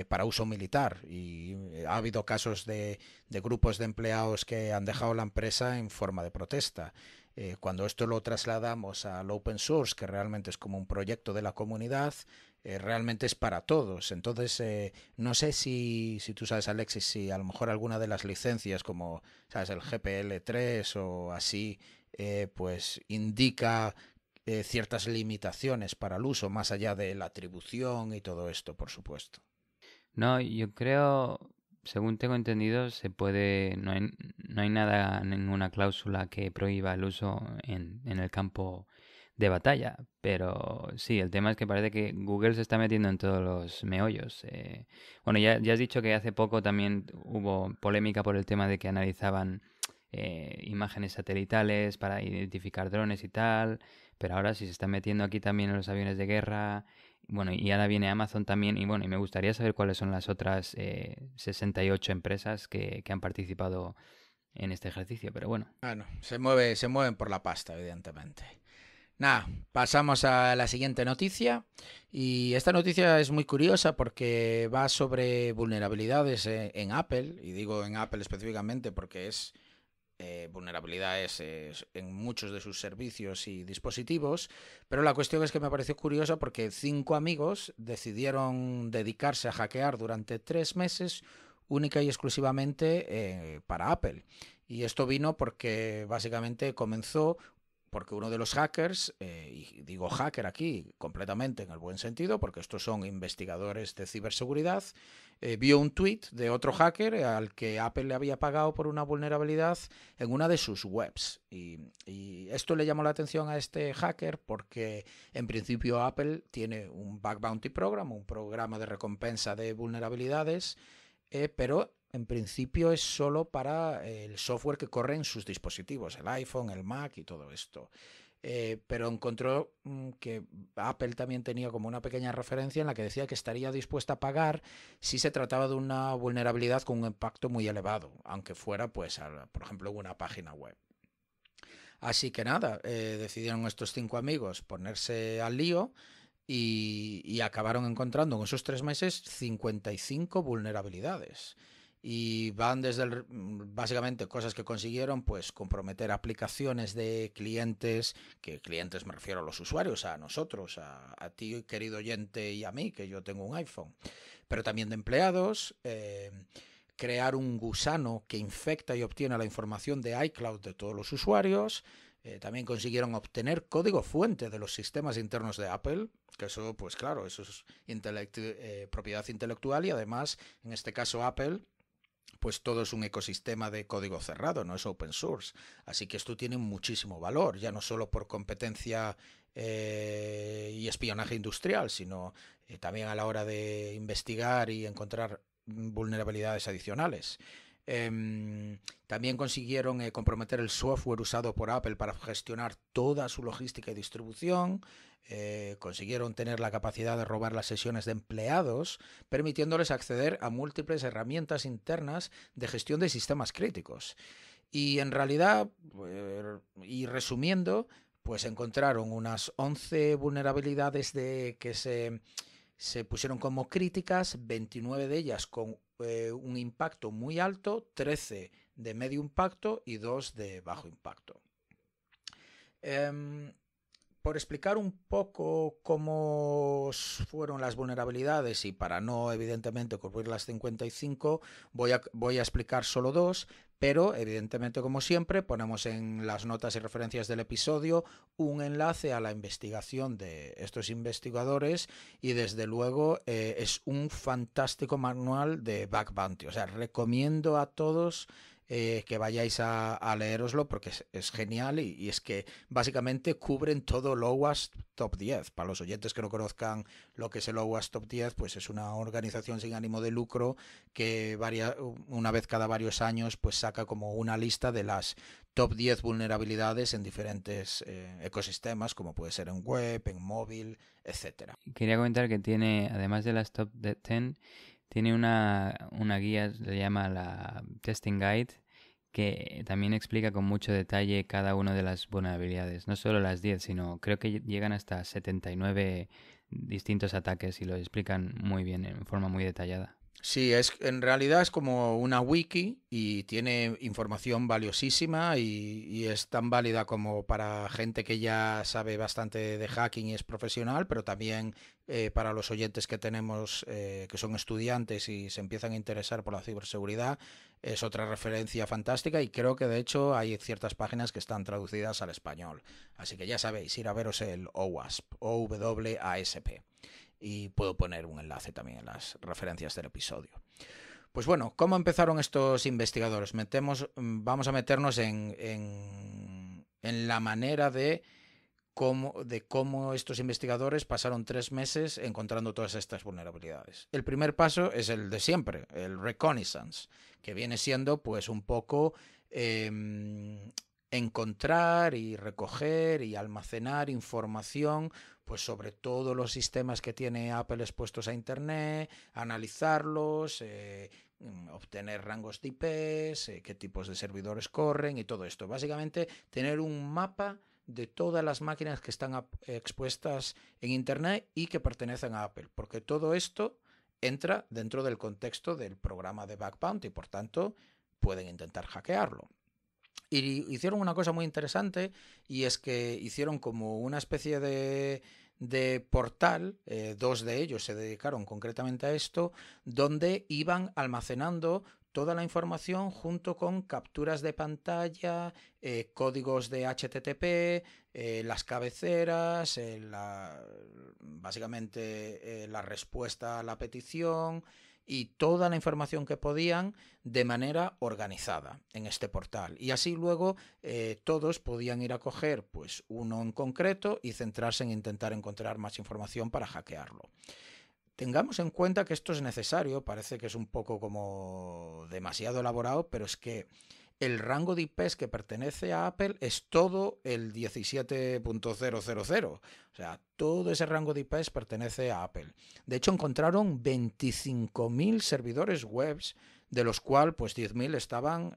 para uso militar y ha habido casos de grupos de empleados que han dejado la empresa en forma de protesta. Cuando esto lo trasladamos al open source, que realmente es como un proyecto de la comunidad, realmente es para todos. Entonces, no sé si tú sabes, Alexis, si a lo mejor alguna de las licencias, como sabes, el GPL3 o así, pues indica ciertas limitaciones para el uso, más allá de la atribución y todo esto, por supuesto. No, yo creo, según tengo entendido, no hay nada, ninguna cláusula que prohíba el uso en el campo de batalla. Pero sí, el tema es que parece que Google se está metiendo en todos los meollos. Bueno, ya has dicho que hace poco también hubo polémica por el tema de que analizaban imágenes satelitales para identificar drones y tal. Pero ahora sí se está metiendo aquí también en los aviones de guerra. Bueno, y ahora viene Amazon también. Y bueno, y me gustaría saber cuáles son las otras 68 empresas que han participado en este ejercicio. Pero bueno. Bueno, se mueven por la pasta, evidentemente. Nada, pasamos a la siguiente noticia y esta noticia es muy curiosa porque va sobre vulnerabilidades en Apple, y digo en Apple específicamente porque es vulnerabilidades en muchos de sus servicios y dispositivos, pero la cuestión es que me pareció curiosa porque 5 amigos decidieron dedicarse a hackear durante 3 meses única y exclusivamente para Apple. Y esto vino porque básicamente comenzó porque uno de los hackers, y digo hacker aquí completamente en el buen sentido, porque estos son investigadores de ciberseguridad, vio un tweet de otro hacker al que Apple le había pagado por una vulnerabilidad en una de sus webs. Y esto le llamó la atención a este hacker porque en principio Apple tiene un Bug Bounty Program, un programa de recompensa de vulnerabilidades, pero en principio es solo para el software que corre en sus dispositivos, el iPhone, el Mac y todo esto. Pero encontró que Apple también tenía como una pequeña referencia en la que decía que estaría dispuesta a pagar si se trataba de una vulnerabilidad con un impacto muy elevado, aunque fuera, pues, por ejemplo, una página web. Así que nada, decidieron estos 5 amigos ponerse al lío y acabaron encontrando en esos 3 meses 55 vulnerabilidades. Y van desde básicamente cosas que consiguieron, pues comprometer aplicaciones de clientes, que clientes me refiero a los usuarios, a nosotros, a ti querido oyente y a mí, que yo tengo un iPhone, pero también de empleados, crear un gusano que infecta y obtiene la información de iCloud de todos los usuarios. También consiguieron obtener código fuente de los sistemas internos de Apple, que eso, pues claro, eso es propiedad intelectual, y además, en este caso Apple, pues todo es un ecosistema de código cerrado, no es open source. Así que esto tiene muchísimo valor, ya no solo por competencia y espionaje industrial, sino también a la hora de investigar y encontrar vulnerabilidades adicionales. También consiguieron comprometer el software usado por Apple para gestionar toda su logística y distribución. Consiguieron tener la capacidad de robar las sesiones de empleados, permitiéndoles acceder a múltiples herramientas internas de gestión de sistemas críticos. Y en realidad, y resumiendo, pues encontraron unas 11 vulnerabilidades que se pusieron como críticas, 29 de ellas con un impacto muy alto, 13 de medio impacto y 2 de bajo impacto. Por explicar un poco cómo fueron las vulnerabilidades y para no evidentemente cubrir las 55, voy a explicar solo 2, pero evidentemente como siempre ponemos en las notas y referencias del episodio un enlace a la investigación de estos investigadores y desde luego es un fantástico manual de Bug Bounty, o sea, recomiendo a todos que vayáis a leeroslo porque es genial y es que básicamente cubren todo el OWASP Top 10. Para los oyentes que no conozcan lo que es el OWASP Top 10, pues es una organización sin ánimo de lucro que una vez cada varios años pues saca como una lista de las top 10 vulnerabilidades en diferentes ecosistemas, como puede ser en web, en móvil, etcétera. Quería comentar que tiene, además de las top 10, tiene una guía, se llama la Testing Guide, que también explica con mucho detalle cada una de las vulnerabilidades. No solo las 10, sino creo que llegan hasta 79 distintos ataques y lo explican muy bien, en forma muy detallada. Sí, en realidad es como una wiki y tiene información valiosísima y es tan válida como para gente que ya sabe bastante de hacking y es profesional, pero también para los oyentes que tenemos que son estudiantes y se empiezan a interesar por la ciberseguridad, es otra referencia fantástica y creo que de hecho hay ciertas páginas que están traducidas al español. Así que ya sabéis, ir a veros el OWASP, OWASP, y puedo poner un enlace también en las referencias del episodio. Pues bueno, ¿cómo empezaron estos investigadores? Vamos a meternos en la manera de cómo estos investigadores pasaron 3 meses encontrando todas estas vulnerabilidades. El primer paso es el de siempre, el reconnaissance, que viene siendo pues un poco encontrar y recoger y almacenar información pues sobre todos los sistemas que tiene Apple expuestos a Internet, analizarlos, obtener rangos de IPs, qué tipos de servidores corren y todo esto. Básicamente tener un mapa de todas las máquinas que están expuestas en Internet y que pertenecen a Apple, porque todo esto entra dentro del contexto del programa de Bug Bounty, por tanto, pueden intentar hackearlo. Y hicieron una cosa muy interesante, y es que hicieron como una especie de portal, dos de ellos se dedicaron concretamente a esto, donde iban almacenando toda la información junto con capturas de pantalla, códigos de HTTP, las cabeceras, básicamente la respuesta a la petición y toda la información que podían de manera organizada en este portal. Y así luego todos podían ir a coger pues, uno en concreto y centrarse en intentar encontrar más información para hackearlo. Tengamos en cuenta que esto es necesario, parece que es un poco como demasiado elaborado, pero es que el rango de IPs que pertenece a Apple es todo el 17.000. O sea, todo ese rango de IPs pertenece a Apple. De hecho, encontraron 25.000 servidores webs, de los cuales pues 10.000 estaban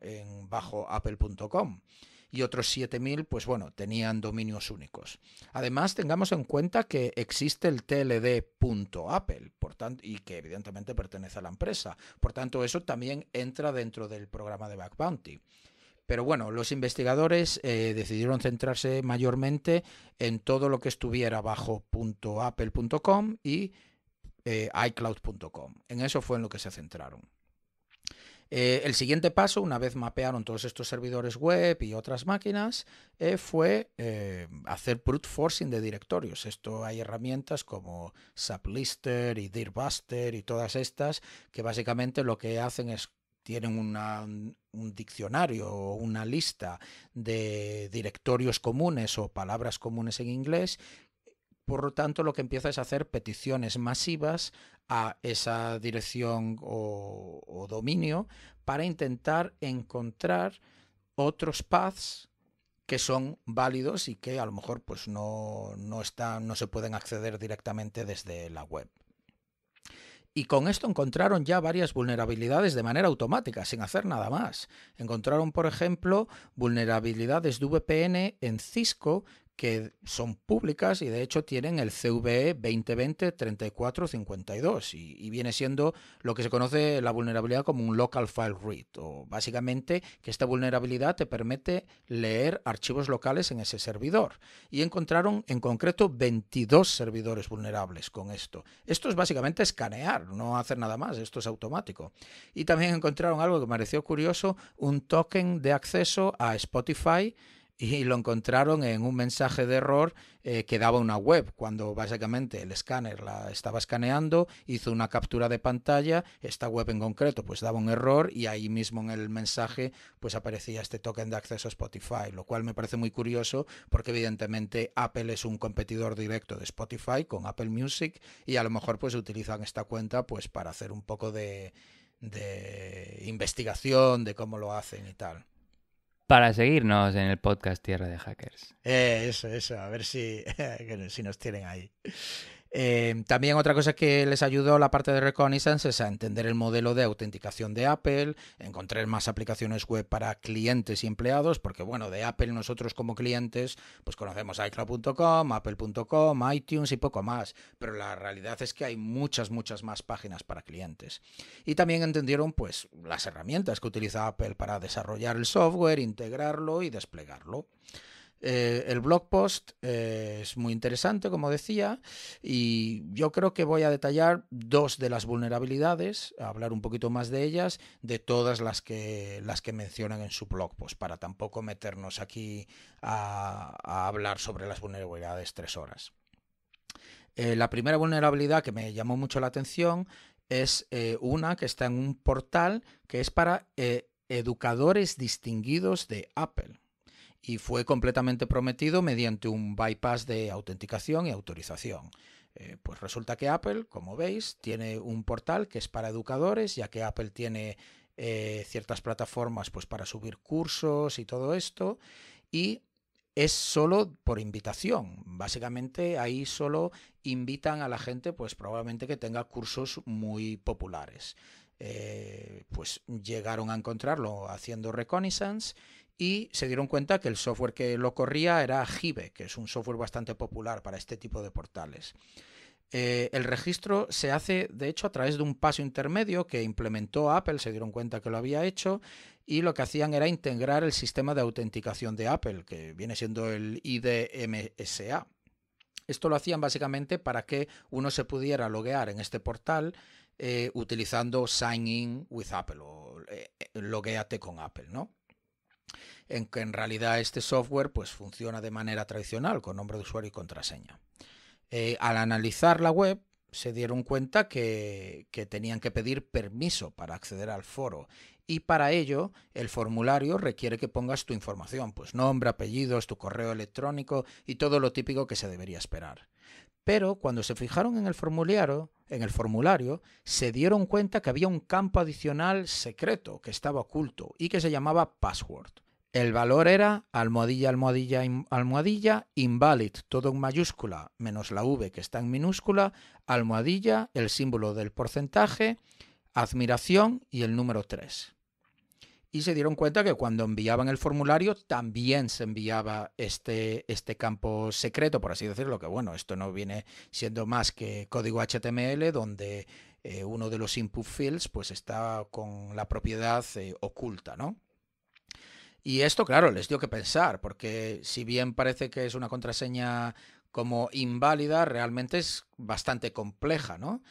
bajo apple.com. Y otros 7.000, pues bueno, tenían dominios únicos. Además, tengamos en cuenta que existe el TLD.apple, por tanto, y que evidentemente pertenece a la empresa. Por tanto, eso también entra dentro del programa de Bug Bounty. Pero bueno, los investigadores decidieron centrarse mayormente en todo lo que estuviera bajo .apple.com y iCloud.com. En eso fue en lo que se centraron. El siguiente paso, una vez mapearon todos estos servidores web y otras máquinas, fue hacer brute forcing de directorios. Esto hay herramientas como Sublister y Dirtbuster y todas estas que básicamente lo que hacen es tienen un diccionario o una lista de directorios comunes o palabras comunes en inglés. Por lo tanto, lo que empieza es hacer peticiones masivas a esa dirección o dominio para intentar encontrar otros paths que son válidos y que a lo mejor pues no se pueden acceder directamente desde la web. Y con esto encontraron ya varias vulnerabilidades de manera automática, sin hacer nada más. Encontraron, por ejemplo, vulnerabilidades de VPN en Cisco que son públicas y de hecho tienen el CVE 2020-3452 y viene siendo lo que se conoce la vulnerabilidad como un local file read, o básicamente que esta vulnerabilidad te permite leer archivos locales en ese servidor, y encontraron en concreto 22 servidores vulnerables con esto. Esto es básicamente escanear, no hacer nada más, esto es automático. Y también encontraron algo que me pareció curioso, un token de acceso a Spotify, y lo encontraron en un mensaje de error que daba una web, cuando básicamente el escáner la estaba escaneando, hizo una captura de pantalla, esta web en concreto pues daba un error y ahí mismo en el mensaje pues aparecía este token de acceso a Spotify, lo cual me parece muy curioso porque evidentemente Apple es un competidor directo de Spotify con Apple Music y a lo mejor pues utilizan esta cuenta pues para hacer un poco de investigación de cómo lo hacen y tal. Para seguirnos en el podcast Tierra de Hackers. Eso, a ver si nos tienen ahí. También otra cosa que les ayudó la parte de Reconnaissance es a entender el modelo de autenticación de Apple, encontrar más aplicaciones web para clientes y empleados, porque bueno, de Apple nosotros como clientes pues conocemos iCloud.com, Apple.com, iTunes y poco más, pero la realidad es que hay muchas más páginas para clientes. Y también entendieron pues las herramientas que utiliza Apple para desarrollar el software, integrarlo y desplegarlo. El blog post es muy interesante, como decía, y yo creo que voy a detallar dos de las vulnerabilidades, a hablar un poquito más de ellas, de todas las que mencionan en su blog post, para tampoco meternos aquí a hablar sobre las vulnerabilidades 3 horas. La primera vulnerabilidad que me llamó mucho la atención es una que está en un portal que es para educadores distinguidos de Apple. Y fue completamente prometido mediante un bypass de autenticación y autorización. Pues resulta que Apple, como veis, tiene un portal que es para educadores, ya que Apple tiene ciertas plataformas pues, para subir cursos y todo esto, y es solo por invitación. Básicamente ahí solo invitan a la gente, pues probablemente que tenga cursos muy populares. Pues llegaron a encontrarlo haciendo reconnaissance y se dieron cuenta que el software que lo corría era Hive, que es un software bastante popular para este tipo de portales. El registro se hace, de hecho, a través de un paso intermedio que implementó Apple, se dieron cuenta que lo había hecho, y lo que hacían era integrar el sistema de autenticación de Apple, que viene siendo el IDMSA. Esto lo hacían básicamente para que uno se pudiera loguear en este portal utilizando Sign In with Apple o loguéate con Apple, ¿no? En que en realidad este software pues funciona de manera tradicional con nombre de usuario y contraseña. Al analizar la web se dieron cuenta que tenían que pedir permiso para acceder al foro y para ello el formulario requiere que pongas tu información, pues nombre, apellidos, tu correo electrónico y todo lo típico que se debería esperar. Pero cuando se fijaron en el formulario, se dieron cuenta que había un campo adicional secreto que estaba oculto y que se llamaba password. El valor era almohadilla, almohadilla, almohadilla, invalid, todo en mayúscula, menos la V que está en minúscula, almohadilla, el símbolo del porcentaje, admiración y el número 3. Y se dieron cuenta que cuando enviaban el formulario también se enviaba este campo secreto, por así decirlo, que bueno, esto no viene siendo más que código HTML donde uno de los input fields pues está con la propiedad oculta, ¿no? Y esto, claro, les dio que pensar, porque si bien parece que es una contraseña como inválida, realmente es bastante compleja, ¿no?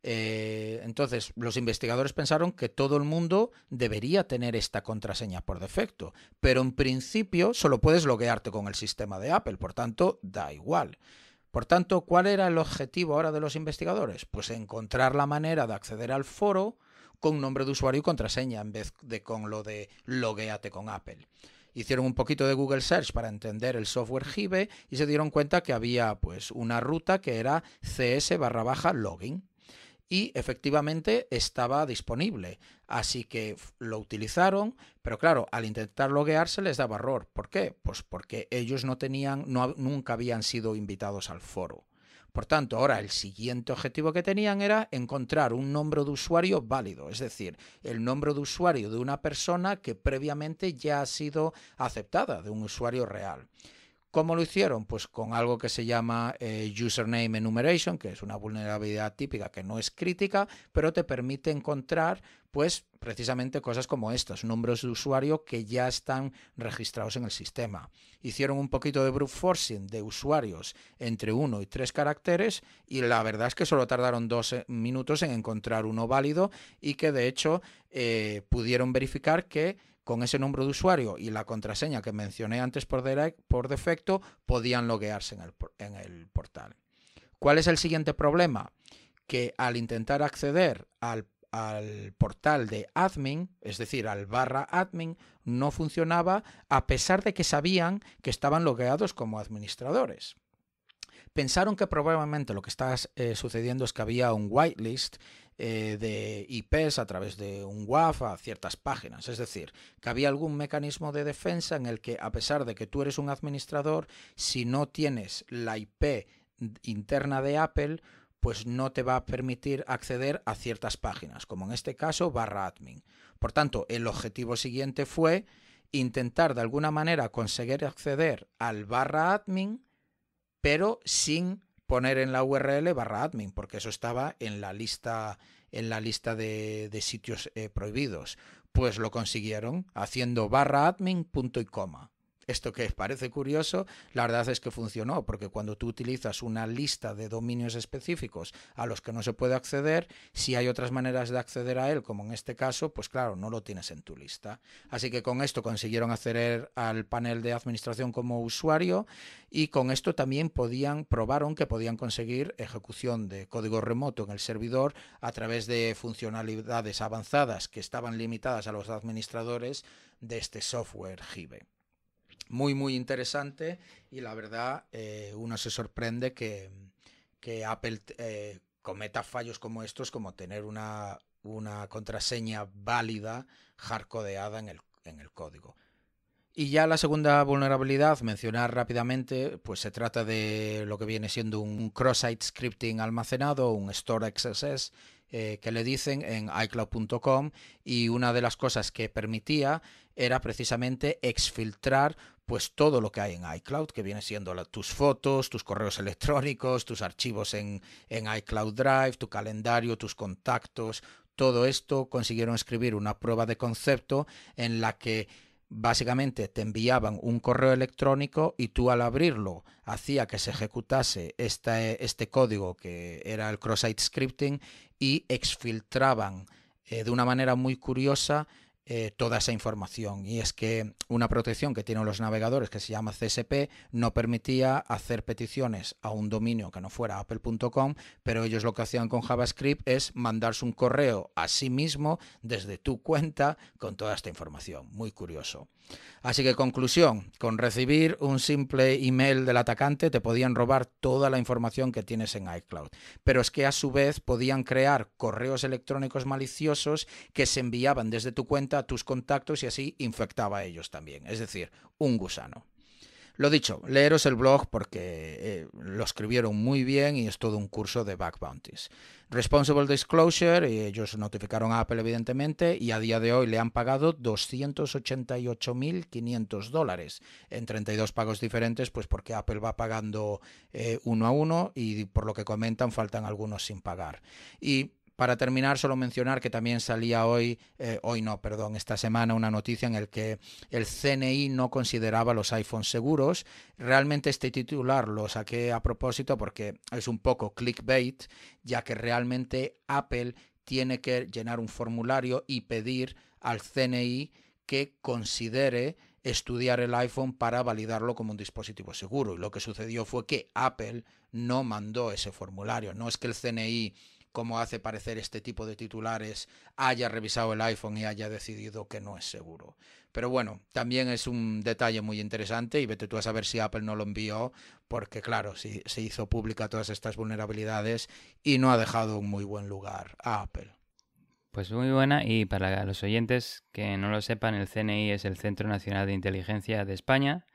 Entonces, los investigadores pensaron que todo el mundo debería tener esta contraseña por defecto, pero en principio solo puedes loguearte con el sistema de Apple, por tanto, da igual. Por tanto, ¿cuál era el objetivo ahora de los investigadores? Pues encontrar la manera de acceder al foro con nombre de usuario y contraseña en vez de con lo de loguéate con Apple. Hicieron un poquito de Google Search para entender el software Hive y se dieron cuenta que había pues una ruta que era cs/login y efectivamente estaba disponible. Así que lo utilizaron, pero claro, al intentar loguearse les daba error. ¿Por qué? Pues porque ellos nunca habían sido invitados al foro. Por tanto, ahora el siguiente objetivo que tenían era encontrar un nombre de usuario válido, es decir, el nombre de usuario de una persona que previamente ya ha sido aceptada, de un usuario real. ¿Cómo lo hicieron? Pues con algo que se llama username enumeration, que es una vulnerabilidad típica que no es crítica, pero te permite encontrar pues precisamente cosas como estas, nombres de usuario que ya están registrados en el sistema. Hicieron un poquito de brute forcing de usuarios entre 1 y 3 caracteres y la verdad es que solo tardaron 2 minutos en encontrar uno válido y que de hecho pudieron verificar que con ese nombre de usuario y la contraseña que mencioné antes por defecto, podían loguearse en el portal. ¿Cuál es el siguiente problema? Que al intentar acceder al portal de admin, es decir, al /admin, no funcionaba a pesar de que sabían que estaban logueados como administradores. Pensaron que probablemente lo que está sucediendo es que había un whitelist de IPs a través de un WAF a ciertas páginas. Es decir, que había algún mecanismo de defensa en el que, a pesar de que tú eres un administrador, si no tienes la IP interna de Apple, pues no te va a permitir acceder a ciertas páginas, como en este caso /admin. Por tanto, el objetivo siguiente fue intentar de alguna manera conseguir acceder al /admin, pero sin poner en la URL /admin, porque eso estaba en la lista de sitios prohibidos. Pues lo consiguieron haciendo /admin punto y coma. Esto que parece curioso, la verdad es que funcionó, porque cuando tú utilizas una lista de dominios específicos a los que no se puede acceder, si hay otras maneras de acceder a él, como en este caso, pues claro, no lo tienes en tu lista. Así que con esto consiguieron acceder al panel de administración como usuario y con esto también probaron que podían conseguir ejecución de código remoto en el servidor a través de funcionalidades avanzadas que estaban limitadas a los administradores de este software Hive. Muy, muy interesante y la verdad uno se sorprende que Apple cometa fallos como estos, como tener una contraseña válida hardcodeada en el código. Y ya la segunda vulnerabilidad, mencionar rápidamente, pues se trata de lo que viene siendo un cross-site scripting almacenado, un Store XSS, que le dicen en iCloud.com, y una de las cosas que permitía era precisamente exfiltrar pues todo lo que hay en iCloud, que viene siendo tus fotos, tus correos electrónicos, tus archivos en iCloud Drive, tu calendario, tus contactos. Todo esto consiguieron escribir una prueba de concepto en la que básicamente te enviaban un correo electrónico y tú al abrirlo hacía que se ejecutase este código que era el cross-site scripting y exfiltraban de una manera muy curiosa toda esa información. Y es que una protección que tienen los navegadores, que se llama CSP, no permitía hacer peticiones a un dominio que no fuera apple.com, pero ellos lo que hacían con JavaScript es mandarse un correo a sí mismo desde tu cuenta con toda esta información. Muy curioso. Así que conclusión, con recibir un simple email del atacante te podían robar toda la información que tienes en iCloud. Pero es que a su vez podían crear correos electrónicos maliciosos que se enviaban desde tu cuenta a tus contactos y así infectaba a ellos también. Es decir, un gusano. Lo dicho, leeros el blog porque lo escribieron muy bien y es todo un curso de bug bounties. Responsible Disclosure, y ellos notificaron a Apple evidentemente, y a día de hoy le han pagado $288.500 en 32 pagos diferentes, pues porque Apple va pagando uno a uno y por lo que comentan faltan algunos sin pagar. Y para terminar, solo mencionar que también salía esta semana una noticia en el que el CNI no consideraba los iPhones seguros. Realmente este titular lo saqué a propósito porque es un poco clickbait, ya que realmente Apple tiene que llenar un formulario y pedir al CNI que considere estudiar el iPhone para validarlo como un dispositivo seguro. Y lo que sucedió fue que Apple no mandó ese formulario. No es que el CNI, como hace parecer este tipo de titulares, haya revisado el iPhone y haya decidido que no es seguro. Pero bueno, también es un detalle muy interesante y vete tú a saber si Apple no lo envió, porque claro, si se hizo pública todas estas vulnerabilidades y no ha dejado un muy buen lugar a Apple. Pues muy buena, y para los oyentes que no lo sepan, el CNI es el Centro Nacional de Inteligencia de España.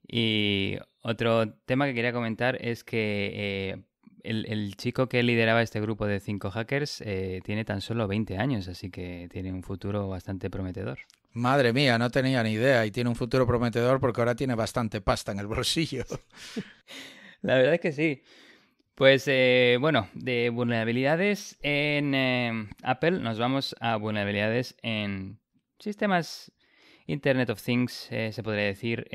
Y otro tema que quería comentar es que el chico que lideraba este grupo de 5 hackers tiene tan solo 20 años, así que tiene un futuro bastante prometedor. Madre mía, no tenía ni idea y tiene un futuro prometedor porque ahora tiene bastante pasta en el bolsillo. La verdad es que sí. Pues bueno, de vulnerabilidades en Apple nos vamos a vulnerabilidades en sistemas Internet of Things, se podría decir.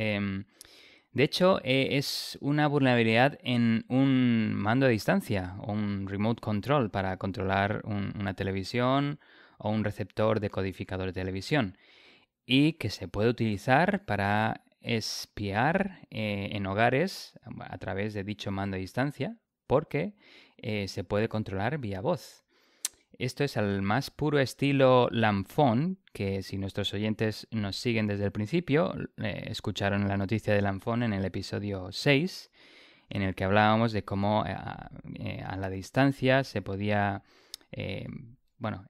De hecho, es una vulnerabilidad en un mando a distancia o un remote control para controlar una televisión o un receptor decodificador de televisión, y que se puede utilizar para espiar en hogares a través de dicho mando a distancia, porque se puede controlar vía voz. Esto es al más puro estilo Lamphone, que si nuestros oyentes nos siguen desde el principio, escucharon la noticia de Lamphone en el episodio 6, en el que hablábamos de cómo a la distancia se podía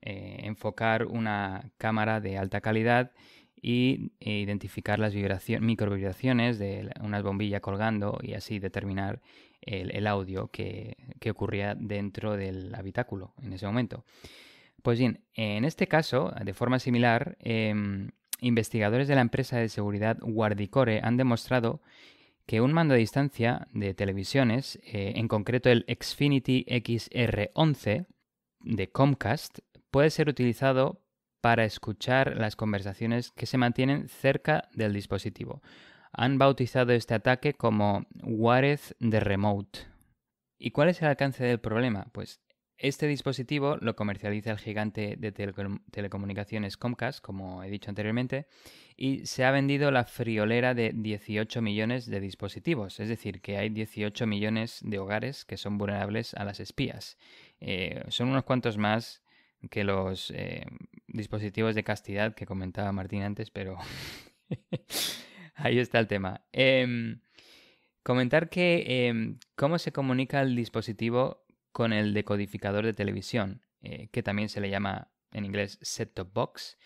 enfocar una cámara de alta calidad y identificar las microvibraciones de una bombilla colgando y así determinar el audio que ocurría dentro del habitáculo en ese momento. Pues bien, en este caso, de forma similar, investigadores de la empresa de seguridad Guardicore han demostrado que un mando a distancia de televisiones, en concreto el Xfinity XR11 de Comcast, puede ser utilizado para escuchar las conversaciones que se mantienen cerca del dispositivo. Han bautizado este ataque como Wareth the Remote. ¿Y cuál es el alcance del problema? Pues este dispositivo lo comercializa el gigante de telecomunicaciones Comcast, como he dicho anteriormente, y se ha vendido la friolera de 18 millones de dispositivos. Es decir, que hay 18 millones de hogares que son vulnerables a las espías. Son unos cuantos más que los dispositivos de castidad que comentaba Martín antes, pero ahí está el tema. Comentar que cómo se comunica el dispositivo con el decodificador de televisión, que también se le llama en inglés set-top box.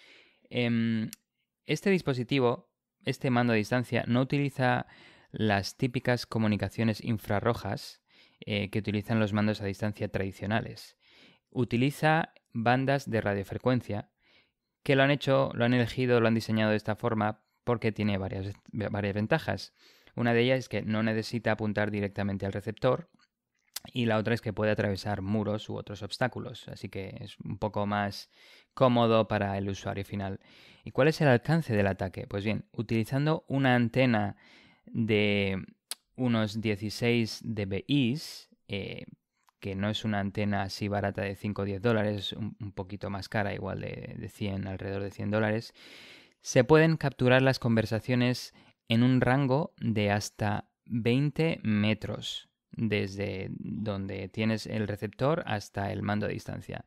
Este dispositivo, este mando a distancia, no utiliza las típicas comunicaciones infrarrojas que utilizan los mandos a distancia tradicionales. utiliza bandas de radiofrecuencia que lo han elegido, lo han diseñado de esta forma porque tiene varias ventajas. Una de ellas es que no necesita apuntar directamente al receptor y la otra es que puede atravesar muros u otros obstáculos, así que es un poco más cómodo para el usuario final. ¿Y cuál es el alcance del ataque? Pues bien, utilizando una antena de unos 16 dBi, que no es una antena así barata de 5 o 10 dólares, un poquito más cara, igual de 100, alrededor de 100 dólares, se pueden capturar las conversaciones en un rango de hasta 20 metros, desde donde tienes el receptor hasta el mando a distancia.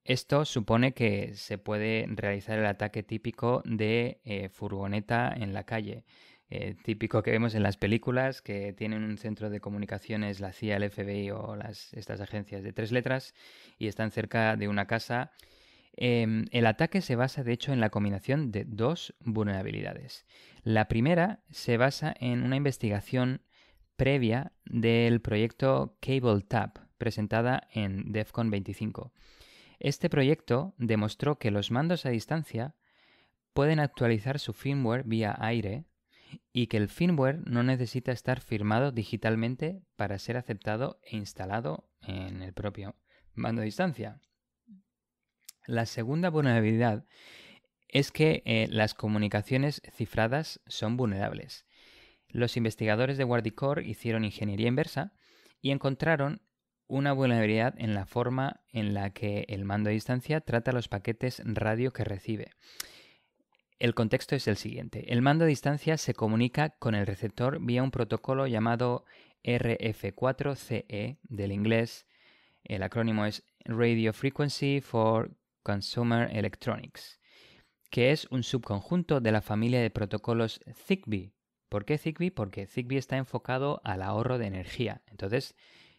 Esto supone que se puede realizar el ataque típico de furgoneta en la calle. Típico que vemos en las películas que tienen un centro de comunicaciones, la CIA, el FBI o estas agencias de 3 letras y están cerca de una casa. El ataque se basa de hecho en la combinación de 2 vulnerabilidades. La primera se basa en una investigación previa del proyecto CableTap presentada en DEF CON 25. Este proyecto demostró que los mandos a distancia pueden actualizar su firmware vía aire y que el firmware no necesita estar firmado digitalmente para ser aceptado e instalado en el propio mando a distancia. La segunda vulnerabilidad es que las comunicaciones cifradas son vulnerables. Los investigadores de Guardicore hicieron ingeniería inversa y encontraron una vulnerabilidad en la forma en la que el mando a distancia trata los paquetes radio que recibe. El contexto es el siguiente. El mando a distancia se comunica con el receptor vía un protocolo llamado RF4CE, del inglés. El acrónimo es Radio Frequency for Consumer Electronics, que es un subconjunto de la familia de protocolos Zigbee. ¿Por qué Zigbee? Porque Zigbee está enfocado al ahorro de energía. Entonces,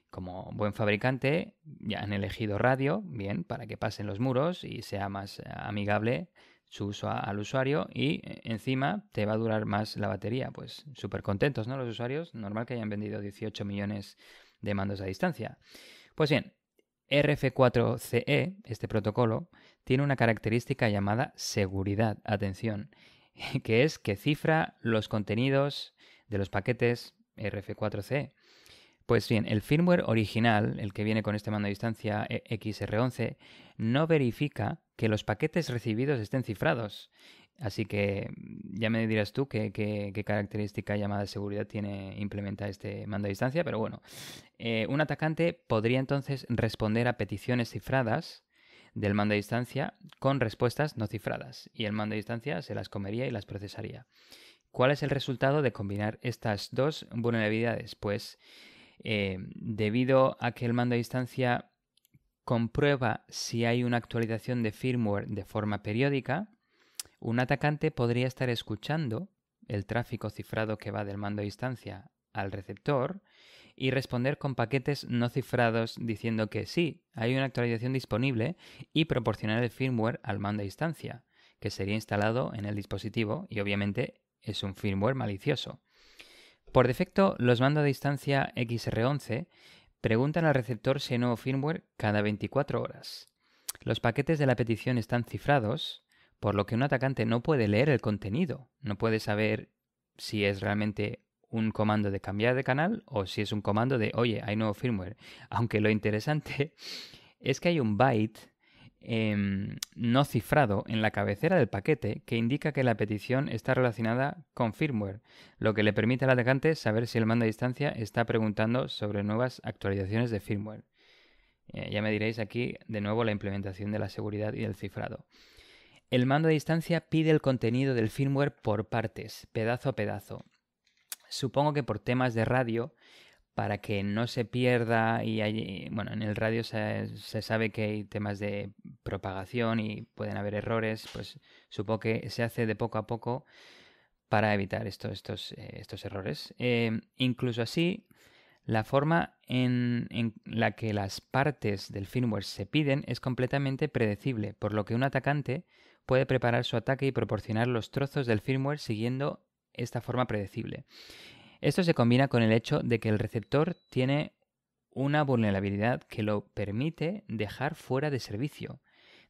como buen fabricante, ya han elegido radio, bien, para que pasen los muros y sea más amigable su uso al usuario y encima te va a durar más la batería. Pues súper contentos, ¿no? Los usuarios, normal que hayan vendido 18 millones de mandos a distancia. Pues bien, RF4CE, este protocolo, tiene una característica llamada seguridad, atención, que es que cifra los contenidos de los paquetes RF4CE. Pues bien, el firmware original, el que viene con este mando a distancia XR11, no verifica que los paquetes recibidos estén cifrados. Así que ya me dirás tú qué característica llamada de seguridad implementa este mando a distancia, pero bueno, un atacante podría entonces responder a peticiones cifradas del mando a distancia con respuestas no cifradas y el mando a distancia se las comería y las procesaría. ¿Cuál es el resultado de combinar estas dos vulnerabilidades? Pues debido a que el mando a distancia comprueba si hay una actualización de firmware de forma periódica, un atacante podría estar escuchando el tráfico cifrado que va del mando a distancia al receptor y responder con paquetes no cifrados diciendo que sí, hay una actualización disponible y proporcionar el firmware al mando a distancia, que sería instalado en el dispositivo y obviamente es un firmware malicioso. Por defecto, los mandos a distancia XR11 preguntan al receptor si hay nuevo firmware cada 24 horas. Los paquetes de la petición están cifrados, por lo que un atacante no puede leer el contenido, no puede saber si es realmente un comando de cambiar de canal o si es un comando de oye, hay nuevo firmware. Aunque lo interesante es que hay un byte no cifrado en la cabecera del paquete que indica que la petición está relacionada con firmware, lo que le permite al atacante saber si el mando a distancia está preguntando sobre nuevas actualizaciones de firmware. Ya me diréis aquí de nuevo la implementación de la seguridad y del cifrado. El mando a distancia pide el contenido del firmware por partes, pedazo a pedazo. Supongo que por temas de radio, para que no se pierda y bueno, en el radio se sabe que hay temas de propagación y pueden haber errores, pues supongo que se hace de poco a poco para evitar estos errores. Incluso así, la forma en la que las partes del firmware se piden es completamente predecible, por lo que un atacante puede preparar su ataque y proporcionar los trozos del firmware siguiendo esta forma predecible. Esto se combina con el hecho de que el receptor tiene una vulnerabilidad que lo permite dejar fuera de servicio.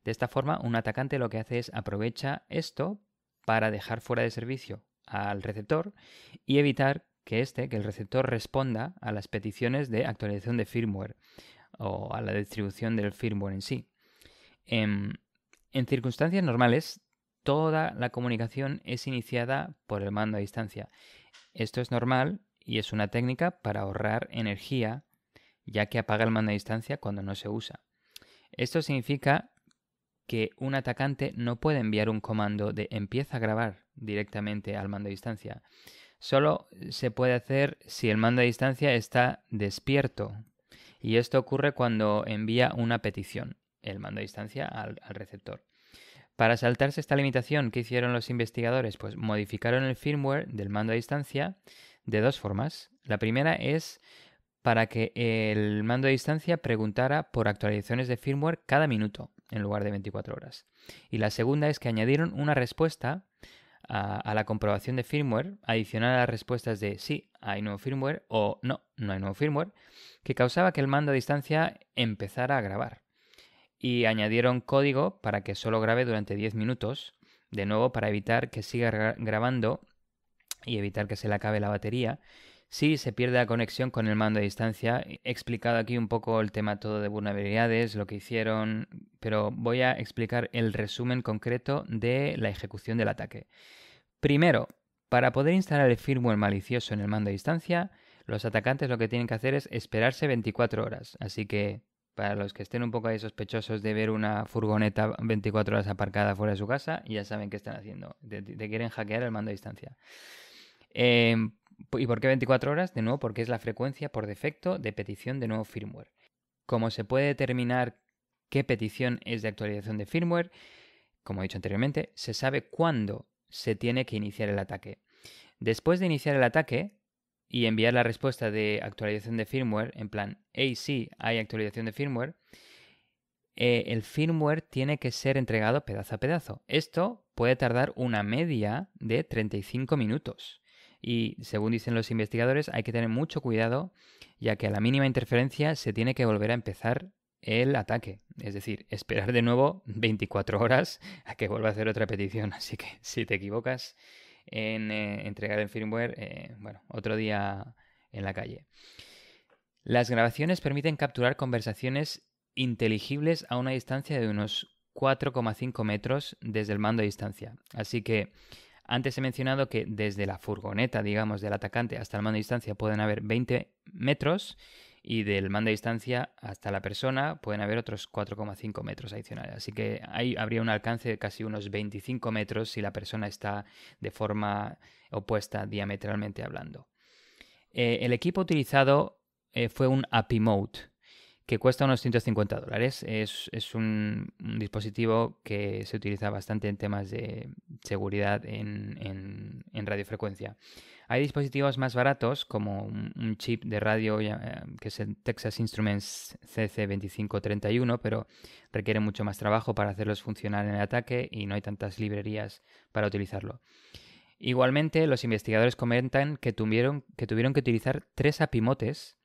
De esta forma, un atacante lo que hace es aprovecha esto para dejar fuera de servicio al receptor y evitar que el receptor responda a las peticiones de actualización de firmware o a la distribución del firmware en sí. En circunstancias normales, toda la comunicación es iniciada por el mando a distancia. Esto es normal y es una técnica para ahorrar energía, ya que apaga el mando a distancia cuando no se usa. Esto significa que un atacante no puede enviar un comando de empieza a grabar directamente al mando a distancia. Solo se puede hacer si el mando a distancia está despierto. Y esto ocurre cuando envía una petición, el mando a distancia al receptor. Para saltarse esta limitación, ¿qué hicieron los investigadores? Pues modificaron el firmware del mando a distancia de dos formas. La primera es para que el mando a distancia preguntara por actualizaciones de firmware cada minuto en lugar de 24 horas. Y la segunda es que añadieron una respuesta a la comprobación de firmware adicional a las respuestas de sí, hay nuevo firmware o no, no hay nuevo firmware, que causaba que el mando a distancia empezara a grabar. Y añadieron código para que solo grabe durante 10 minutos, de nuevo para evitar que siga grabando y evitar que se le acabe la batería si se pierde la conexión con el mando a distancia. He explicado aquí un poco el tema todo de vulnerabilidades, lo que hicieron, pero voy a explicar el resumen concreto de la ejecución del ataque. Primero, para poder instalar el firmware malicioso en el mando a distancia, los atacantes lo que tienen que hacer es esperarse 24 horas. Así que, para los que estén un poco ahí sospechosos de ver una furgoneta 24 horas aparcada fuera de su casa, ya saben qué están haciendo. Te quieren hackear el mando a distancia. ¿Y por qué 24 horas? De nuevo, porque es la frecuencia por defecto de petición de nuevo firmware. Como se puede determinar qué petición es de actualización de firmware, como he dicho anteriormente, se sabe cuándo se tiene que iniciar el ataque. Después de iniciar el ataque y enviar la respuesta de actualización de firmware, en plan, hey, sí, hay actualización de firmware, el firmware tiene que ser entregado pedazo a pedazo. Esto puede tardar una media de 35 minutos. Y según dicen los investigadores, hay que tener mucho cuidado, ya que a la mínima interferencia se tiene que volver a empezar el ataque. Es decir, esperar de nuevo 24 horas a que vuelva a hacer otra petición. Así que si te equivocas en entregar el firmware, otro día en la calle. Las grabaciones permiten capturar conversaciones inteligibles a una distancia de unos 4,5 metros desde el mando a distancia. Así que antes he mencionado que desde la furgoneta, digamos, del atacante hasta el mando a distancia pueden haber 20 metros y del mando a distancia hasta la persona pueden haber otros 4,5 metros adicionales. Así que ahí habría un alcance de casi unos 25 metros si la persona está de forma opuesta diametralmente hablando. El equipo utilizado fue un API Mode, que cuesta unos $150. Es un dispositivo que se utiliza bastante en temas de seguridad en radiofrecuencia. Hay dispositivos más baratos, como un chip de radio que es el Texas Instruments CC2531, pero requiere mucho más trabajo para hacerlos funcionar en el ataque y no hay tantas librerías para utilizarlo. Igualmente, los investigadores comentan que tuvieron que utilizar 3 apimotes,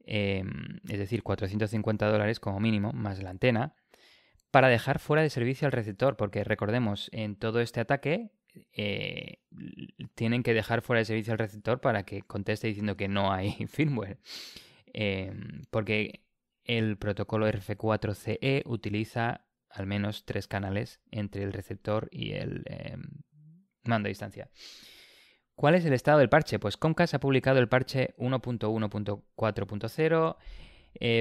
es decir, $450 como mínimo, más la antena, para dejar fuera de servicio al receptor, porque recordemos, en todo este ataque tienen que dejar fuera de servicio al receptor para que conteste diciendo que no hay firmware, porque el protocolo RF4CE utiliza al menos 3 canales entre el receptor y el mando a distancia. ¿Cuál es el estado del parche? Pues Comcast ha publicado el parche 1.1.4.0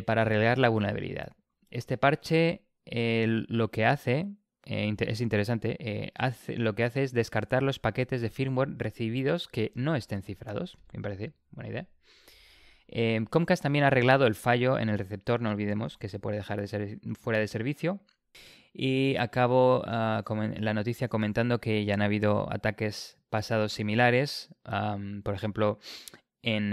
para arreglar la vulnerabilidad. Este parche lo que hace, es interesante, lo que hace es descartar los paquetes de firmware recibidos que no estén cifrados. Me parece buena idea. Comcast también ha arreglado el fallo en el receptor, no olvidemos que se puede dejar fuera de servicio. Y acabo la noticia comentando que ya han habido ataques pasados similares. Por ejemplo, en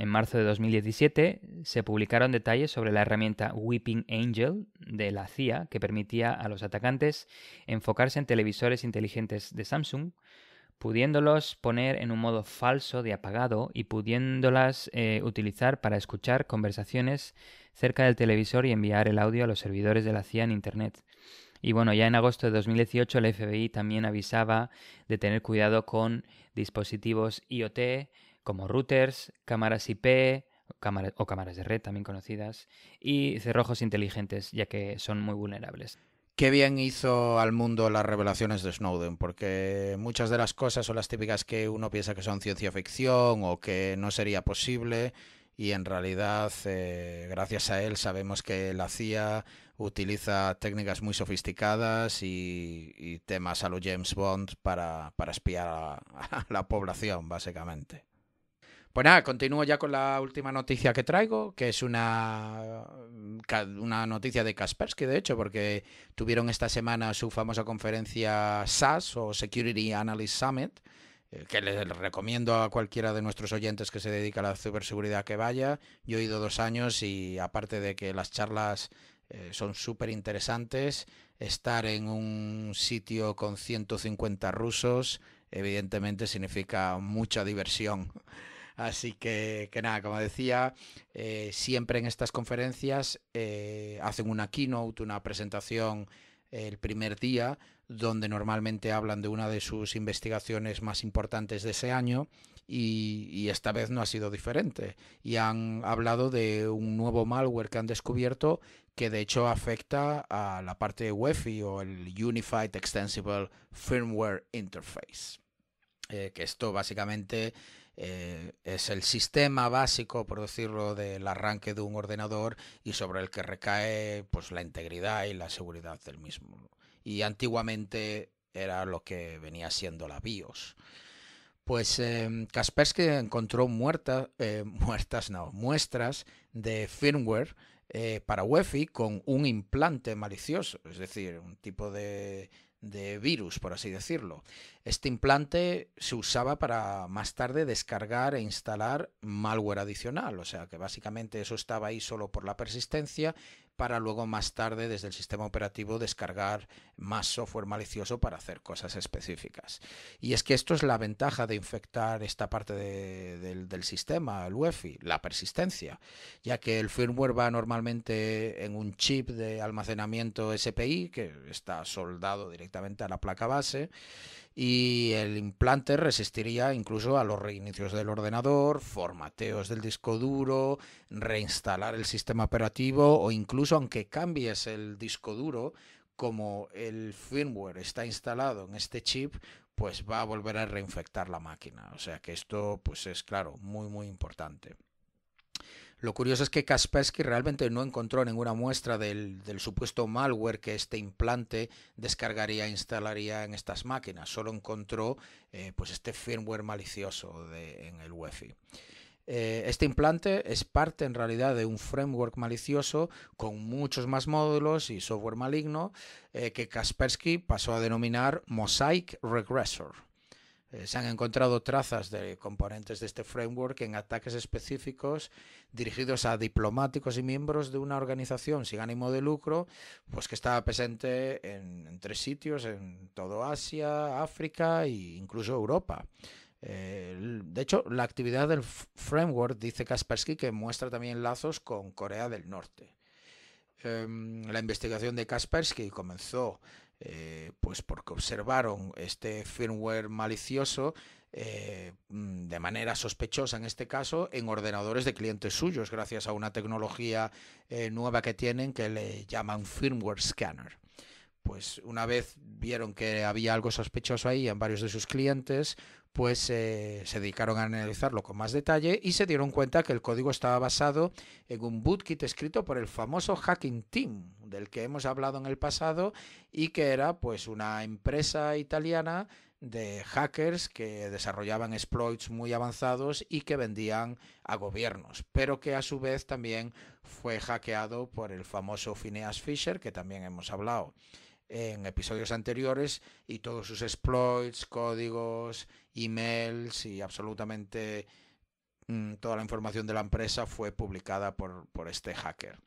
marzo de 2017 se publicaron detalles sobre la herramienta Weeping Angel de la CIA que permitía a los atacantes enfocarse en televisores inteligentes de Samsung pudiéndolos poner en un modo falso de apagado y pudiéndolas utilizar para escuchar conversaciones cerca del televisor y enviar el audio a los servidores de la CIA en Internet. Y bueno, ya en agosto de 2018 el FBI también avisaba de tener cuidado con dispositivos IoT como routers, cámaras IP o cámaras de red también conocidas y cerrojos inteligentes, ya que son muy vulnerables. Qué bien hizo al mundo las revelaciones de Snowden, porque muchas de las cosas son las típicas que uno piensa que son ciencia ficción o que no sería posible, y en realidad, gracias a él, sabemos que la CIA utiliza técnicas muy sofisticadas y temas a lo James Bond para espiar a la población, básicamente. Pues nada, continúo ya con la última noticia que traigo, que es una noticia de Kaspersky, de hecho, porque tuvieron esta semana su famosa conferencia SAS o Security Analyst Summit, que les recomiendo a cualquiera de nuestros oyentes que se dedica a la ciberseguridad que vaya. Yo he ido 2 años y aparte de que las charlas son súper interesantes, estar en un sitio con 150 rusos evidentemente significa mucha diversión. Así que nada, como decía, siempre en estas conferencias hacen una keynote, una presentación el primer día, donde normalmente hablan de una de sus investigaciones más importantes de ese año, y esta vez no ha sido diferente. Y han hablado de un nuevo malware que han descubierto que de hecho afecta a la parte de UEFI o el Unified Extensible Firmware Interface. Que esto básicamente es el sistema básico, por decirlo, del arranque de un ordenador y sobre el que recae pues la integridad y la seguridad del mismo. Y antiguamente era lo que venía siendo la BIOS. Pues Kaspersky encontró muestras de firmware para UEFI con un implante malicioso, es decir, un tipo de virus, por así decirlo. Este implante se usaba para más tarde descargar e instalar malware adicional, o sea que básicamente eso estaba ahí solo por la persistencia, para luego más tarde desde el sistema operativo descargar más software malicioso para hacer cosas específicas. Y es que esto es la ventaja de infectar esta parte del sistema, el UEFI, la persistencia, ya que el firmware va normalmente en un chip de almacenamiento SPI que está soldado directamente a la placa base, y el implante resistiría incluso a los reinicios del ordenador, formateos del disco duro, reinstalar el sistema operativo, o incluso aunque cambies el disco duro, como el firmware está instalado en este chip, pues va a volver a reinfectar la máquina. O sea que esto pues es claro, muy importante. Lo curioso es que Kaspersky realmente no encontró ninguna muestra del supuesto malware que este implante descargaría e instalaría en estas máquinas. Solo encontró pues este firmware malicioso en el UEFI. Este implante es parte en realidad de un framework malicioso con muchos más módulos y software maligno que Kaspersky pasó a denominar Mosaic Regressor. Se han encontrado trazas de componentes de este framework en ataques específicos dirigidos a diplomáticos y miembros de una organización sin ánimo de lucro, pues que estaba presente en 3 sitios, en todo Asia, África e incluso Europa. De hecho, la actividad del framework, dice Kaspersky, que muestra también lazos con Corea del Norte. La investigación de Kaspersky comenzó pues porque observaron este firmware malicioso de manera sospechosa, en este caso, en ordenadores de clientes suyos, gracias a una tecnología nueva que tienen que le llaman firmware scanner. Pues una vez vieron que había algo sospechoso ahí en varios de sus clientes, pues se dedicaron a analizarlo con más detalle y se dieron cuenta que el código estaba basado en un bootkit escrito por el famoso Hacking Team, del que hemos hablado en el pasado, y que era pues una empresa italiana de hackers que desarrollaban exploits muy avanzados y que vendían a gobiernos, pero que a su vez también fue hackeado por el famoso Phineas Fisher, que también hemos hablado en episodios anteriores, y todos sus exploits, códigos, emails y absolutamente toda la información de la empresa fue publicada por este hacker.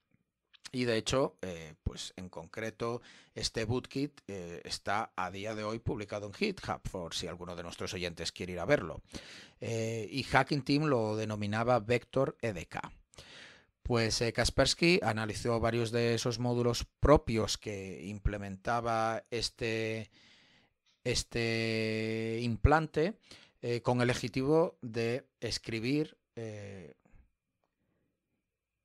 Y de hecho, pues en concreto, este bootkit está a día de hoy publicado en GitHub, por si alguno de nuestros oyentes quiere ir a verlo. Y Hacking Team lo denominaba Vector EDK. Pues Kaspersky analizó varios de esos módulos propios que implementaba este implante con el objetivo de escribir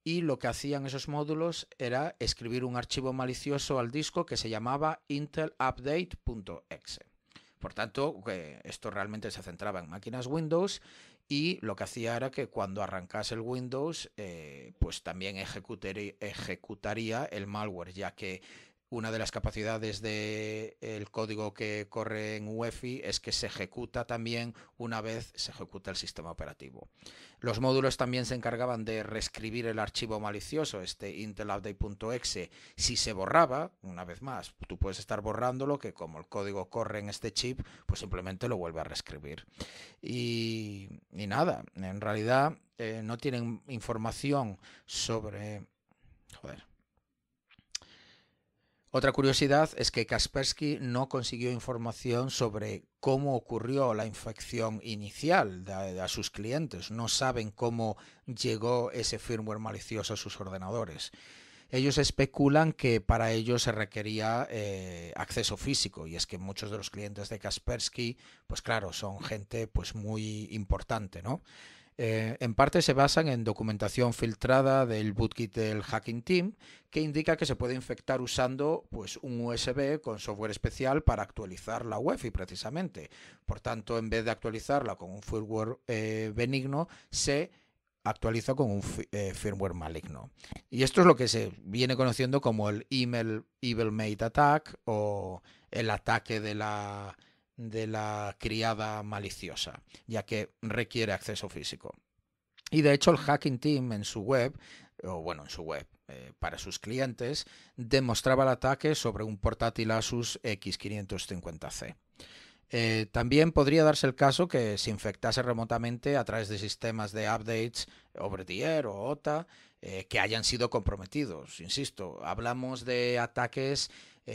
y lo que hacían esos módulos era escribir un archivo malicioso al disco que se llamaba intelupdate.exe. Por tanto, esto realmente se centraba en máquinas Windows y lo que hacía era que cuando arrancase el Windows, pues también ejecutaría el malware, ya que una de las capacidades del código que corre en UEFI es que se ejecuta también una vez se ejecuta el sistema operativo. Los módulos también se encargaban de reescribir el archivo malicioso, este intelupdate.exe, si se borraba, una vez más, tú puedes estar borrándolo, que como el código corre en este chip, pues simplemente lo vuelve a reescribir. Y nada, en realidad no tienen información sobre... Joder. Otra curiosidad es que Kaspersky no consiguió información sobre cómo ocurrió la infección inicial a sus clientes. No saben cómo llegó ese firmware malicioso a sus ordenadores. Ellos especulan que para ello se requería acceso físico, y es que muchos de los clientes de Kaspersky, pues claro, son gente pues muy importante, ¿no? En parte se basan en documentación filtrada del bootkit del Hacking Team que indica que se puede infectar usando pues, un USB con software especial para actualizar la UEFI precisamente. Por tanto, en vez de actualizarla con un firmware benigno, se actualiza con un firmware maligno. Y esto es lo que se viene conociendo como el Email Evil Mate Attack o el ataque de la criada maliciosa, ya que requiere acceso físico. Y de hecho el Hacking Team en su web, para sus clientes, demostraba el ataque sobre un portátil Asus X550C. También podría darse el caso que se infectase remotamente a través de sistemas de updates over the air o OTA que hayan sido comprometidos. Insisto, hablamos de ataques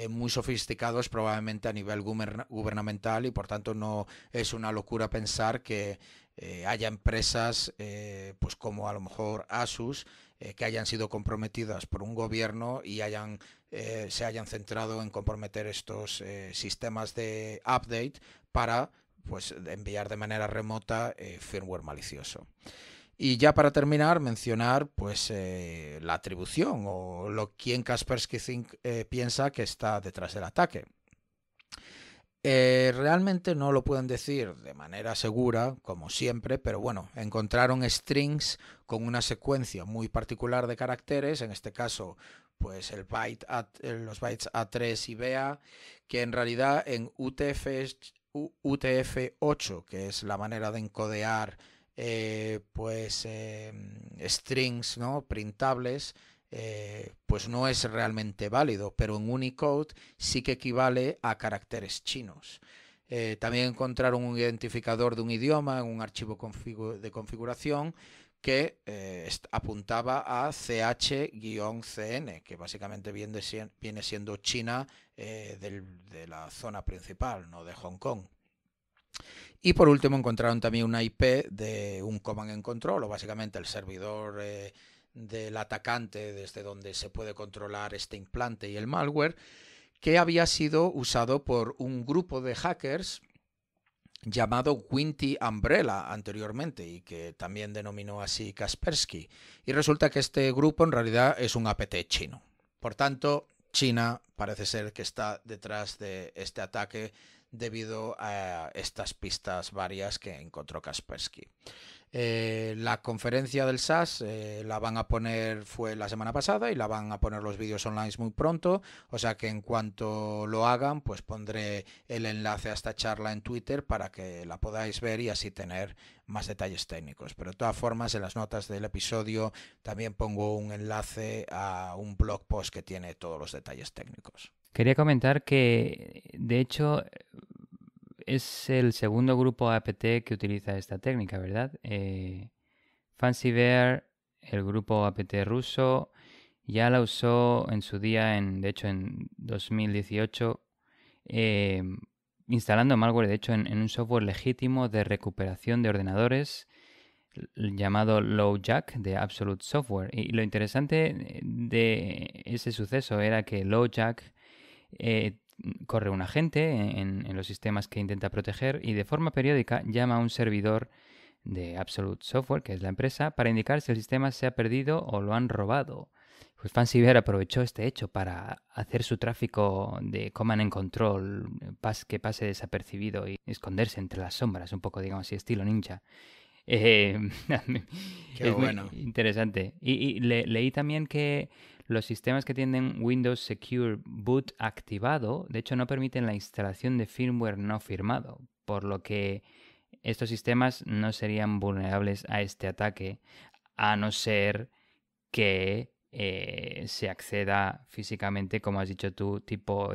muy sofisticados probablemente a nivel gubernamental y por tanto no es una locura pensar que haya empresas pues como a lo mejor Asus que hayan sido comprometidas por un gobierno y se hayan centrado en comprometer estos sistemas de update para pues enviar de manera remota firmware malicioso. Y ya para terminar, mencionar pues la atribución o quién Kaspersky piensa que está detrás del ataque. Realmente no lo pueden decir de manera segura, como siempre, pero bueno, encontraron strings con una secuencia muy particular de caracteres, en este caso, pues los bytes A3 y BA, que en realidad en UTF-8, que es la manera de encodear strings, ¿no? Printables, pues no es realmente válido, pero en Unicode sí que equivale a caracteres chinos. También encontraron un identificador de un idioma en un archivo de configuración que apuntaba a CH-CN, que básicamente viene siendo China de la zona principal, no de Hong Kong. Y por último encontraron también una IP de un Command and Control, o básicamente el servidor del atacante desde donde se puede controlar este implante y el malware, que había sido usado por un grupo de hackers llamado Winty Umbrella anteriormente y que también denominó así Kaspersky. Y resulta que este grupo en realidad es un APT chino. Por tanto, China parece ser que está detrás de este ataque debido a estas pistas varias que encontró Kaspersky. La conferencia del SAS la van a poner, fue la semana pasada y la van a poner los vídeos online muy pronto, o sea que en cuanto lo hagan pues pondré el enlace a esta charla en Twitter para que la podáis ver y así tener más detalles técnicos, pero de todas formas en las notas del episodio también pongo un enlace a un blog post que tiene todos los detalles técnicos. Quería comentar que, de hecho, es el segundo grupo APT que utiliza esta técnica, ¿verdad? Fancy Bear, el grupo APT ruso, ya la usó en su día, de hecho en 2018, instalando malware, de hecho, en un software legítimo de recuperación de ordenadores llamado LowJack de Absolute Software. Y lo interesante de ese suceso era que LowJack corre un agente en los sistemas que intenta proteger y de forma periódica llama a un servidor de Absolute Software, que es la empresa, para indicar si el sistema se ha perdido o lo han robado. Pues FancyBear aprovechó este hecho para hacer su tráfico de command and control que pase desapercibido y esconderse entre las sombras, un poco, digamos así, estilo ninja. Qué Es muy bueno. interesante. Y leí también que los sistemas que tienen Windows Secure Boot activado, de hecho, no permiten la instalación de firmware no firmado, por lo que estos sistemas no serían vulnerables a este ataque, a no ser que se acceda físicamente, como has dicho tú, tipo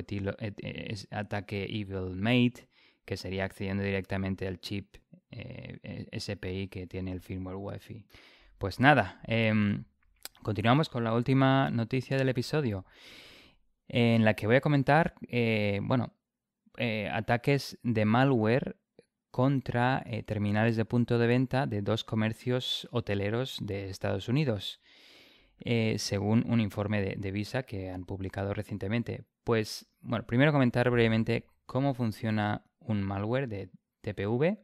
ataque Evil Mate, que sería accediendo directamente al chip SPI que tiene el firmware UEFI. Pues nada, continuamos con la última noticia del episodio, en la que voy a comentar, ataques de malware contra terminales de punto de venta de 2 comercios hoteleros de Estados Unidos, según un informe de Visa que han publicado recientemente. Pues, bueno, primero comentar brevemente cómo funciona un malware de TPV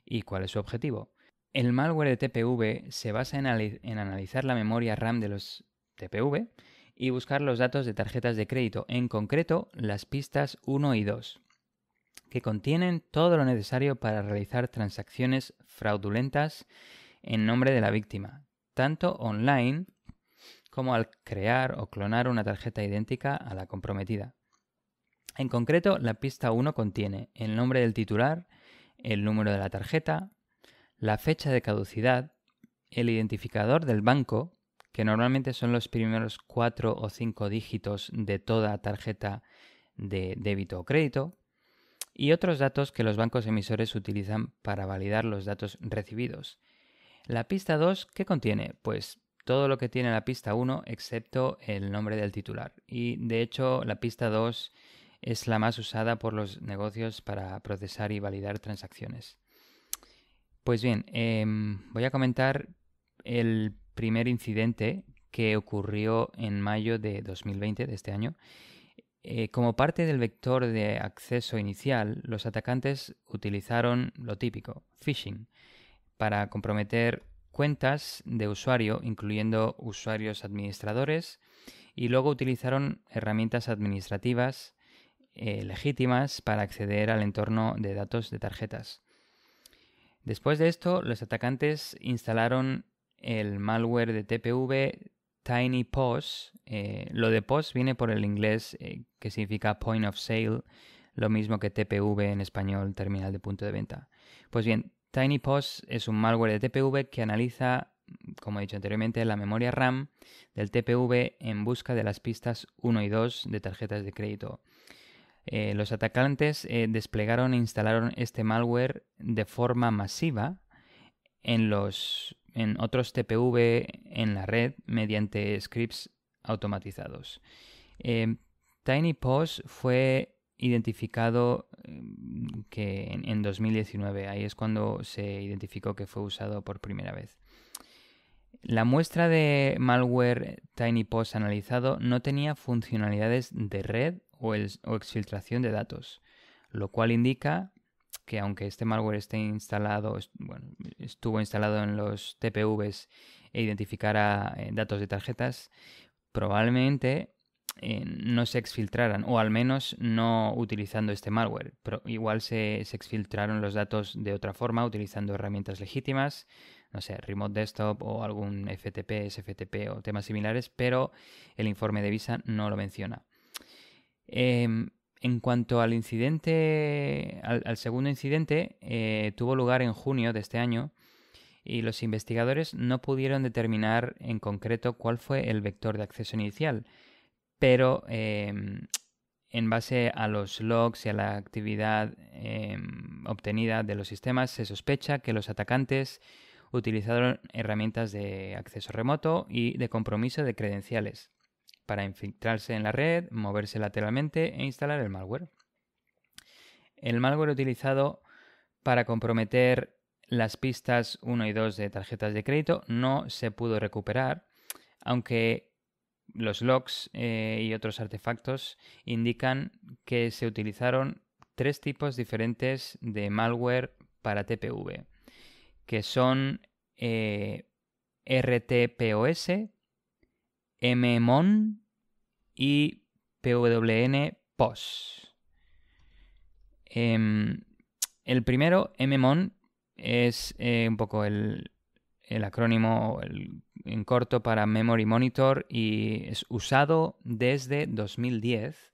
y cuál es su objetivo. El malware de TPV se basa en analizar la memoria RAM de los TPV y buscar los datos de tarjetas de crédito, en concreto las pistas 1 y 2, que contienen todo lo necesario para realizar transacciones fraudulentas en nombre de la víctima, tanto online como al crear o clonar una tarjeta idéntica a la comprometida. En concreto, la pista 1 contiene el nombre del titular, el número de la tarjeta, la fecha de caducidad, el identificador del banco, que normalmente son los primeros 4 o 5 dígitos de toda tarjeta de débito o crédito, y otros datos que los bancos emisores utilizan para validar los datos recibidos. La pista 2, ¿qué contiene? Pues todo lo que tiene la pista 1 excepto el nombre del titular. Y de hecho la pista 2 es la más usada por los negocios para procesar y validar transacciones. Pues bien, voy a comentar el primer incidente que ocurrió en mayo de 2020, de este año. Como parte del vector de acceso inicial, los atacantes utilizaron lo típico, phishing, para comprometer cuentas de usuario, incluyendo usuarios administradores, y luego utilizaron herramientas administrativas legítimas para acceder al entorno de datos de tarjetas. Después de esto, los atacantes instalaron el malware de TPV TinyPOS. Lo de POS viene por el inglés que significa Point of Sale, lo mismo que TPV en español, terminal de punto de venta. Pues bien, TinyPOS es un malware de TPV que analiza, como he dicho anteriormente, la memoria RAM del TPV en busca de las pistas 1 y 2 de tarjetas de crédito. Los atacantes desplegaron e instalaron este malware de forma masiva en otros TPV en la red mediante scripts automatizados. TinyPOS fue identificado que en 2019, ahí es cuando se identificó que fue usado por primera vez. La muestra de malware TinyPOS analizado no tenía funcionalidades de red o exfiltración de datos, lo cual indica que aunque este malware estuvo instalado en los TPVs e identificara datos de tarjetas, probablemente no se exfiltraran, o al menos no utilizando este malware. Pero igual se exfiltraron los datos de otra forma, utilizando herramientas legítimas, no sé, Remote Desktop o algún FTP, SFTP o temas similares, pero el informe de Visa no lo menciona. En cuanto al incidente, al segundo incidente, tuvo lugar en junio de este año y los investigadores no pudieron determinar en concreto cuál fue el vector de acceso inicial, pero en base a los logs y a la actividad obtenida de los sistemas, se sospecha que los atacantes utilizaron herramientas de acceso remoto y de compromiso de credenciales. para infiltrarse en la red, moverse lateralmente e instalar el malware. El malware utilizado para comprometer las pistas 1 y 2 de tarjetas de crédito no se pudo recuperar, aunque los logs y otros artefactos indican que se utilizaron 3 tipos diferentes de malware para TPV, que son RTPOS, MMON y PWN-POS. El primero, MMON, es un poco el acrónimo en corto para Memory Monitor y es usado desde 2010.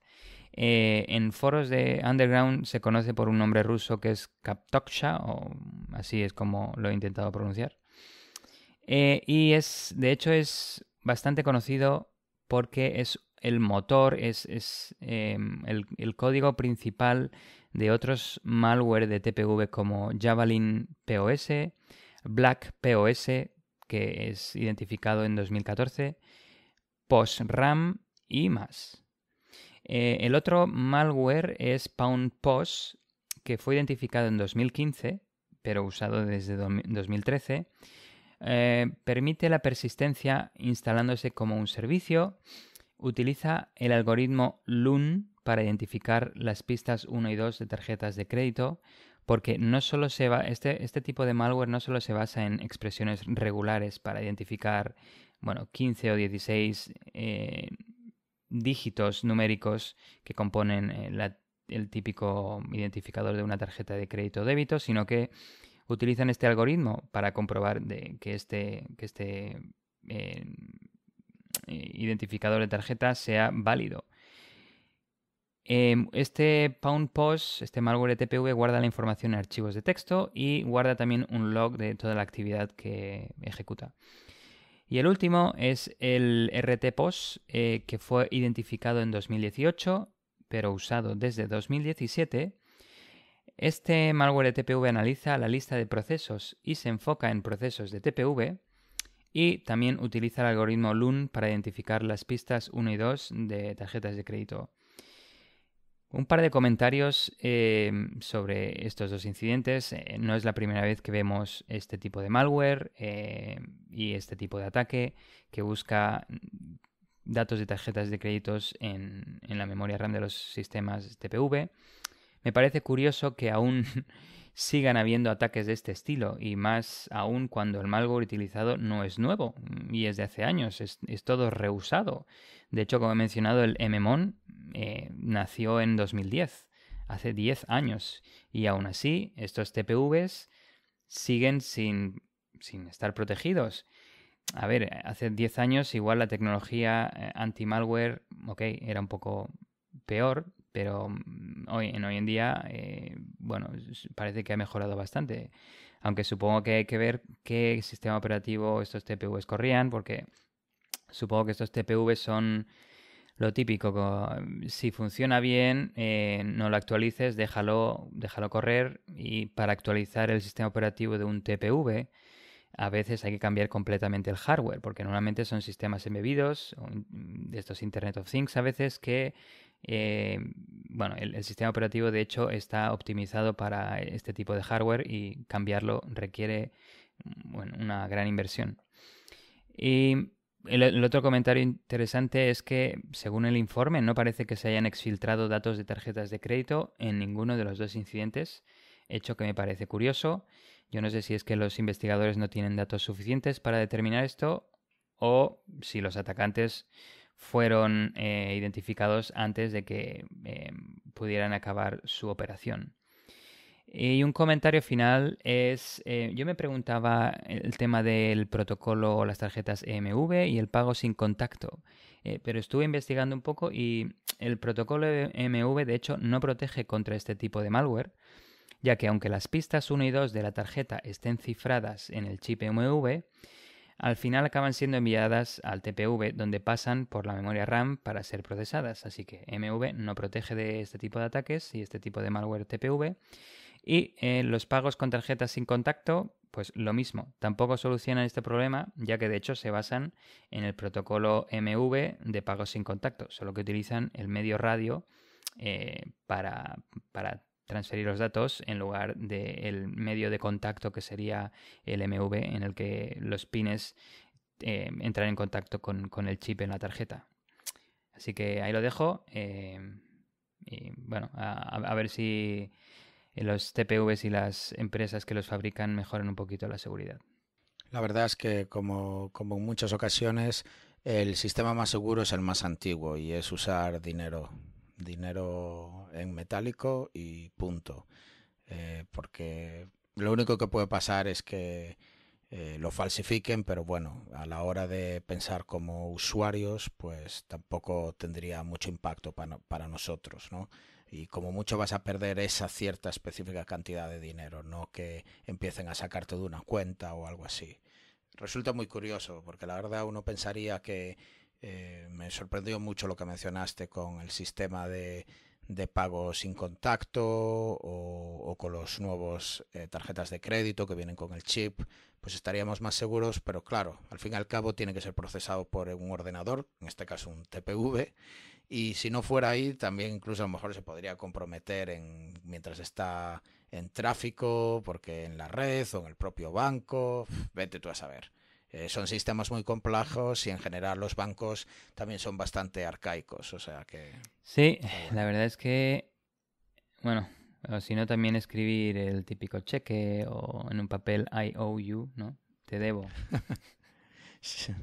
En foros de Underground se conoce por un nombre ruso que es Kaptoksha, o así es como lo he intentado pronunciar. Y de hecho es bastante conocido porque es el motor, es el código principal de otros malware de TPV como Javelin POS, Black POS, que es identificado en 2014, POSRAM y más. El otro malware es PoundPOS, que fue identificado en 2015, pero usado desde 2013. Permite la persistencia instalándose como un servicio. Utiliza el algoritmo LUN para identificar las pistas 1 y 2 de tarjetas de crédito, porque no solo este tipo de malware no solo se basa en expresiones regulares para identificar 15 o 16 dígitos numéricos que componen el típico identificador de una tarjeta de crédito o débito, sino que utilizan este algoritmo para comprobar que este identificador de tarjeta sea válido. Este PoundPOS, este malware de TPV, guarda la información en archivos de texto y guarda también un log de toda la actividad que ejecuta. Y el último es el RTPOS, que fue identificado en 2018, pero usado desde 2017. Este malware de TPV analiza la lista de procesos y se enfoca en procesos de TPV, y también utiliza el algoritmo LUN para identificar las pistas 1 y 2 de tarjetas de crédito. Un par de comentarios sobre estos dos incidentes. No es la primera vez que vemos este tipo de malware y este tipo de ataque que busca datos de tarjetas de créditos en la memoria RAM de los sistemas TPV. Me parece curioso que aún sigan habiendo ataques de este estilo, y más aún cuando el malware utilizado no es nuevo y es de hace años, es todo reusado. De hecho, como he mencionado, el MMON nació en 2010, hace 10 años, y aún así estos TPVs siguen sin estar protegidos. A ver, hace 10 años igual la tecnología anti-malware, era un poco peor, pero hoy en día, parece que ha mejorado bastante. Aunque supongo que hay que ver qué sistema operativo estos TPVs corrían, porque supongo que estos TPVs son lo típico. Si funciona bien, no lo actualices, déjalo correr, y para actualizar el sistema operativo de un TPV a veces hay que cambiar completamente el hardware, porque normalmente son sistemas embebidos, de estos Internet of Things a veces, que el sistema operativo de hecho está optimizado para este tipo de hardware, y cambiarlo requiere una gran inversión. Y el otro comentario interesante es que, según el informe, no parece que se hayan exfiltrado datos de tarjetas de crédito en ninguno de los dos incidentes, hecho que me parece curioso. Yo no sé si es que los investigadores no tienen datos suficientes para determinar esto, o si los atacantes fueron identificados antes de que pudieran acabar su operación. Y un comentario final es, yo me preguntaba el tema del protocolo o las tarjetas EMV y el pago sin contacto, pero estuve investigando un poco y el protocolo EMV de hecho no protege contra este tipo de malware, ya que aunque las pistas 1 y 2 de la tarjeta estén cifradas en el chip EMV, al final acaban siendo enviadas al TPV, donde pasan por la memoria RAM para ser procesadas. Así que EMV no protege de este tipo de ataques y este tipo de malware TPV. Y los pagos con tarjetas sin contacto, pues lo mismo, tampoco solucionan este problema, ya que de hecho se basan en el protocolo MV de pagos sin contacto, solo que utilizan el medio radio para transferir los datos en lugar del medio de contacto que sería el MV, en el que los pines entran en contacto con el chip en la tarjeta. Así que ahí lo dejo. Y bueno, a ver si los TPVs y las empresas que los fabrican mejoran un poquito la seguridad. La verdad es que, como en muchas ocasiones, el sistema más seguro es el más antiguo y es usar dinero en metálico y punto. Porque lo único que puede pasar es que lo falsifiquen, pero bueno, a la hora de pensar como usuarios, pues tampoco tendría mucho impacto para nosotros, ¿no? Y como mucho vas a perder esa cierta específica cantidad de dinero, no que empiecen a sacarte de una cuenta o algo así. Resulta muy curioso, porque la verdad uno pensaría que me sorprendió mucho lo que mencionaste con el sistema de pago sin contacto o con los nuevos tarjetas de crédito que vienen con el chip, pues estaríamos más seguros, pero claro, al fin y al cabo tiene que ser procesado por un ordenador, en este caso un TPV, y si no fuera ahí, también incluso a lo mejor se podría comprometer mientras está en tráfico, porque en la red o en el propio banco, vete tú a saber. Son sistemas muy complejos y en general los bancos también son bastante arcaicos, o sea que... Sí, bueno. La verdad es que, bueno, o si no también escribir el típico cheque o en un papel I owe you, ¿no? Te debo.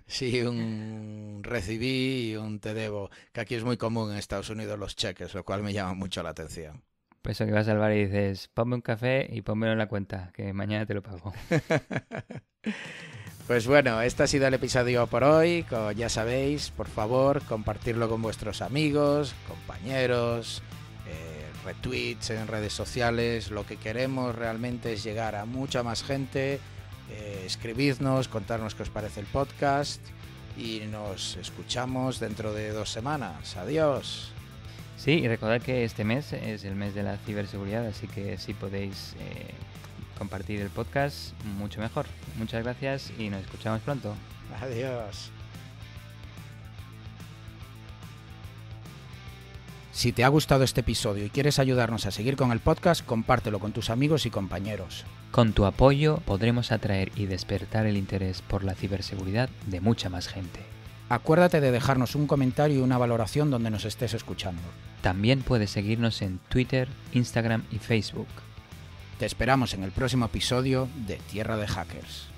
Sí, un recibí y un te debo, que aquí es muy común en Estados Unidos los cheques, lo cual me llama mucho la atención. Pues eso que vas al bar y dices, ponme un café y pónmelo en la cuenta, que mañana te lo pago. Pues bueno, este ha sido el episodio por hoy. Como ya sabéis, por favor, compartirlo con vuestros amigos, compañeros, retweets en redes sociales. Lo que queremos realmente es llegar a mucha más gente. Escribidnos, contarnos qué os parece el podcast y nos escuchamos dentro de 2 semanas. Adiós. Sí, y recordad que este mes es el mes de la ciberseguridad, así que si podéis compartir el podcast, mucho mejor. Muchas gracias y nos escuchamos pronto. Adiós. Si te ha gustado este episodio y quieres ayudarnos a seguir con el podcast, compártelo con tus amigos y compañeros. Con tu apoyo podremos atraer y despertar el interés por la ciberseguridad de mucha más gente. Acuérdate de dejarnos un comentario y una valoración donde nos estés escuchando. También puedes seguirnos en Twitter, Instagram y Facebook. Te esperamos en el próximo episodio de Tierra de Hackers.